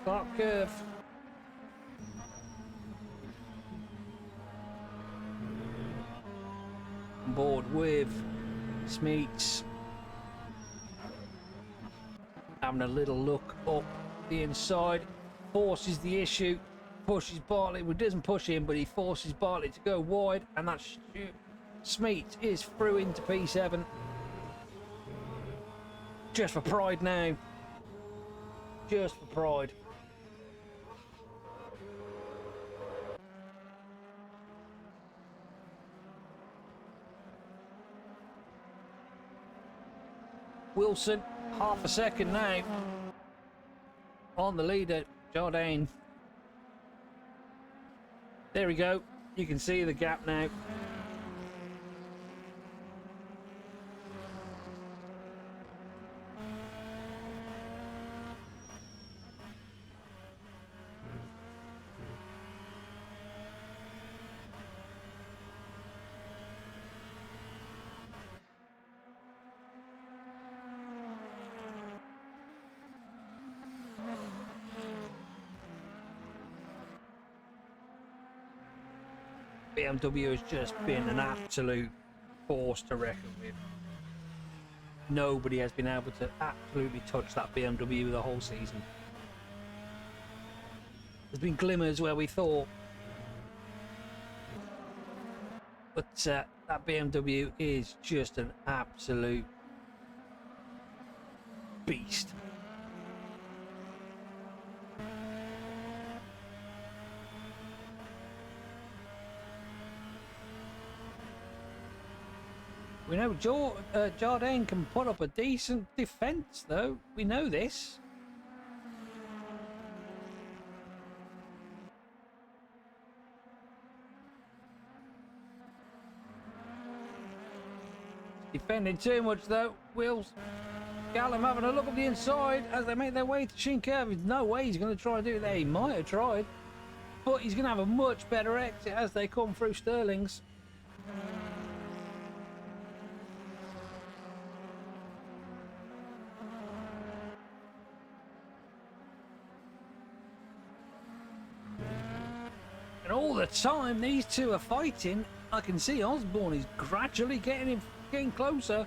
Clark Curve. On board with Smeets, having a little look up the inside, forces the issue, pushes Bartley, well, doesn't push him, but he forces Bartley to go wide, and that's Smeets is through into P7. Just for pride now. Just for pride. Wilson, half a second now on the leader, Jardine. There we go. You can see the gap now. BMW has just been an absolute force to reckon with. Nobody has been able to absolutely touch that BMW the whole season. There's been glimmers where we thought, but that BMW is just an absolute beast. We know Jardine can put up a decent defence, though. We know this. Defending too much, though. Wills. Callum having a look at the inside as they make their way to Sheen Curve. There's no way he's going to try and do that. He might have tried, but he's going to have a much better exit as they come through Sterling's. And all the time these two are fighting, I can see Osborne is gradually getting closer.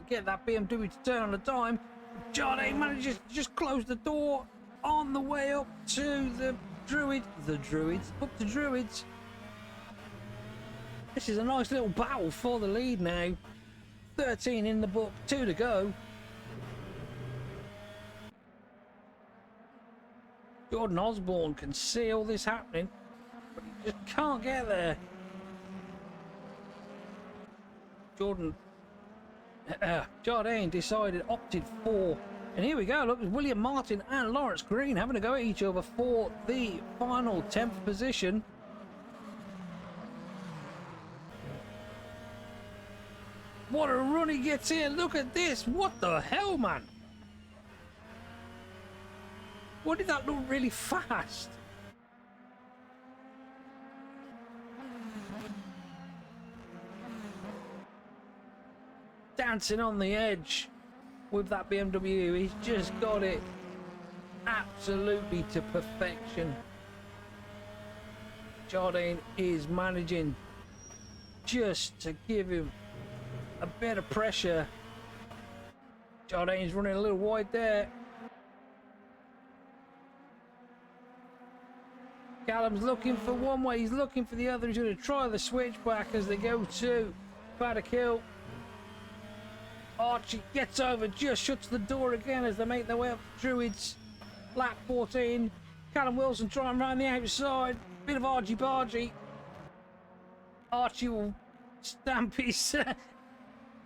Get that BMW to turn on a dime. Jardine manages to just close the door on the way up to the Druids. Up to Druids. This is a nice little battle for the lead now. 13 in the book, 2 to go. Jordan Osborne can see all this happening, but he just can't get there. Jardine opted for, and here we go, look, William Martin and Lawrence Green having a go at each other for the final 10th position. What a run he gets here, look at this, what the hell, man? What did that look really fast? Dancing on the edge with that BMW. He's just got it absolutely to perfection. Jardine is managing just to give him a bit of pressure. Jardine's running a little wide there. Callum's looking for one way, he's looking for the other. He's going to try the switchback as they go to Bvtcc. Archie gets over, just shuts the door again as they make their way up to Druids. Lap 14. Callum Wilson trying around the outside. Bit of argy-bargy. Archie will stamp his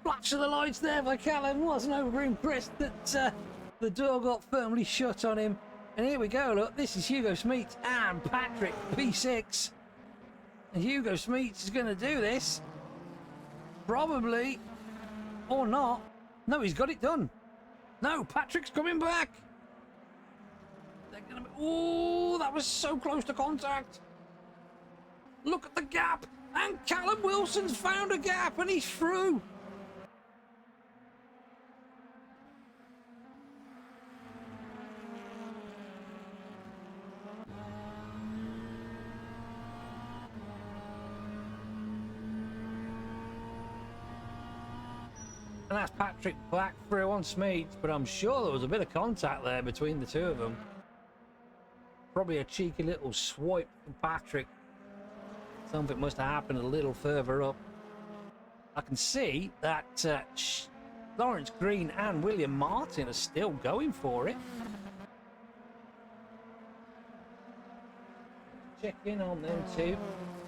flash of the lights there by Callum. Wasn't over impressed that the door got firmly shut on him. And here we go, look, this is Hugo Smeets and Patrick P6. And Hugo Smeets is going to do this. Probably. Or not. No, he's got it done. No, Patrick's coming back. They're gonna be... Oh, that was so close to contact. Look at the gap. And Callum Wilson's found a gap and he's through. And that's Patrick back through on Smeets, but I'm sure there was a bit of contact there between the two of them. Probably a cheeky little swipe from Patrick. Something must have happened a little further up. I can see that Lawrence Green and William Martin are still going for it. Check in on them two.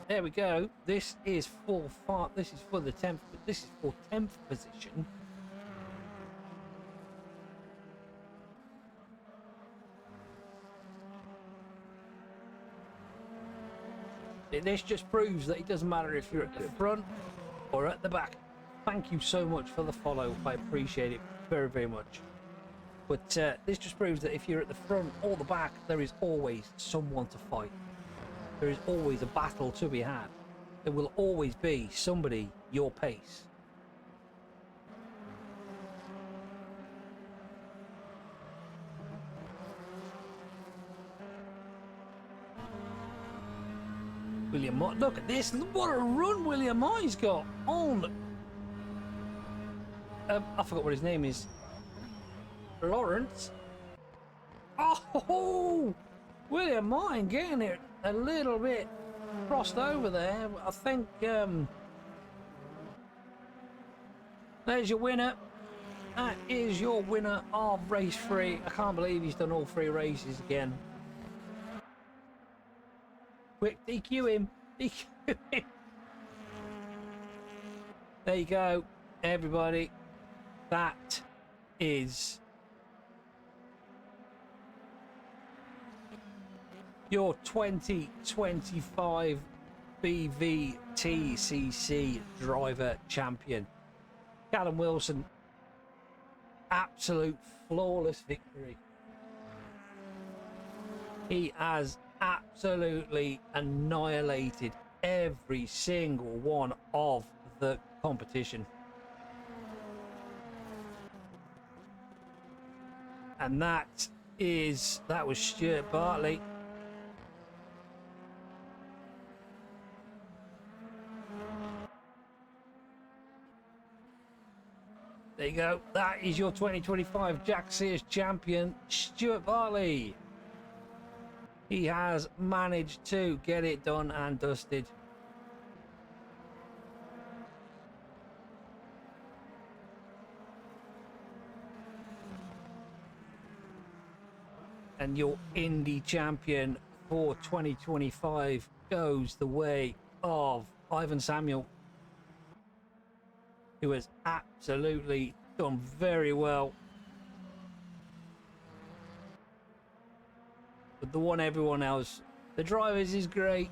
There we go. This is for the 10th. This is for 10th position. This just proves that it doesn't matter if you're at the front or at the back. Thank you so much for the follow. I appreciate it very, very much. But this just proves that if you're at the front or the back, there is always someone to fight. There is always a battle to be had. There will always be somebody your pace. William Moy. Look at this. What a run William Moy's got on. I forgot what his name is. Lawrence. Oh, William Moy getting it a little bit crossed over there. I think there's your winner. That is your winner of race 3. I can't believe he's done all 3 races again. Quick, DQ him. DQ him. There you go, everybody. That is your 2025 Bvtcc driver champion. Callum Wilson. Absolute flawless victory. He has absolutely annihilated every single one of the competition. And that was Stuart Bartley. There you go. That is your 2025 Jack Sears champion, Stuart Bartley. He has managed to get it done and dusted. And your Indy champion for 2025 goes the way of Ivan Samuel, who has absolutely done very well. But the one everyone else, the drivers is great,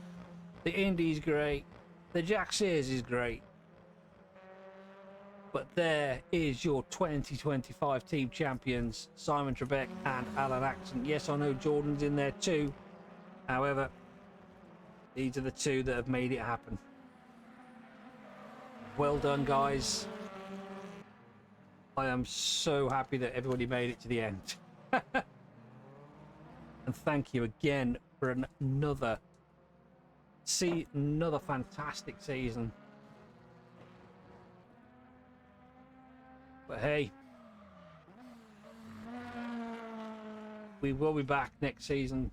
the Indy is great, the Jack Sears is great. But there is your 2025 team champions, Simon Trebek and Alan Axon. Yes, I know Jordan's in there too. However, these are the 2 that have made it happen. Well done, guys. I am so happy that everybody made it to the end. And thank you again for another fantastic season. But hey, we will be back next season.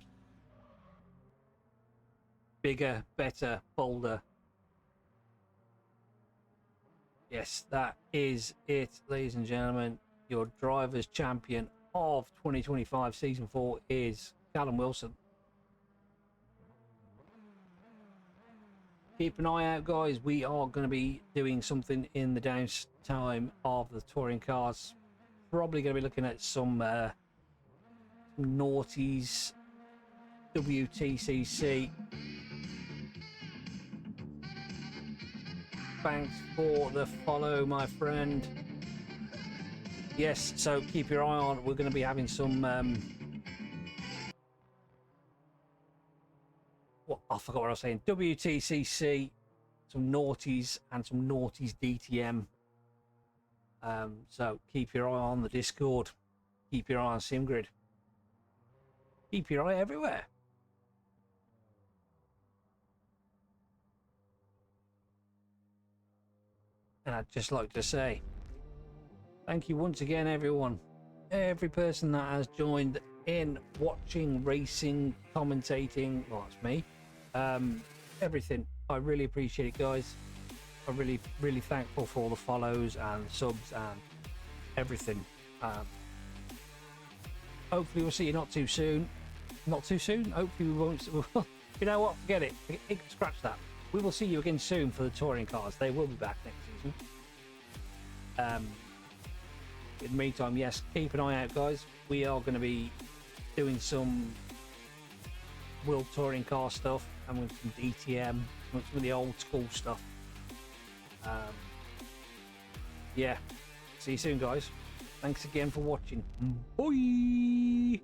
Bigger, better, bolder. Yes, that is it, ladies and gentlemen. Your driver's champion of 2025 Season 4 is Callum Wilson. Keep an eye out, guys. We are going to be doing something in the downtime of the touring cars. Probably going to be looking at some noughties, Bvtcc. Thanks for the follow, my friend. Yes, so keep your eye on. We're going to be having some I forgot what I was saying. Bvtcc, some noughties and some noughties DTM. So keep your eye on the Discord. Keep your eye on SimGrid. Keep your eye everywhere. And I'd just like to say thank you once again, everyone. Every person that has joined in, watching, racing, commentating. Well, that's me. Everything. I really appreciate it, guys. I'm really thankful for all the follows and subs and everything. Hopefully we'll see you not too soon. Not too soon? Hopefully we won't. You know what? Forget it. Scratch that. We will see you again soon for the touring cars. They will be back next season. In the meantime, yes, keep an eye out, guys. We are going to be doing some World Touring Car stuff and with some DTM, some of the old school stuff. Yeah, see you soon, guys. Thanks again for watching. Bye.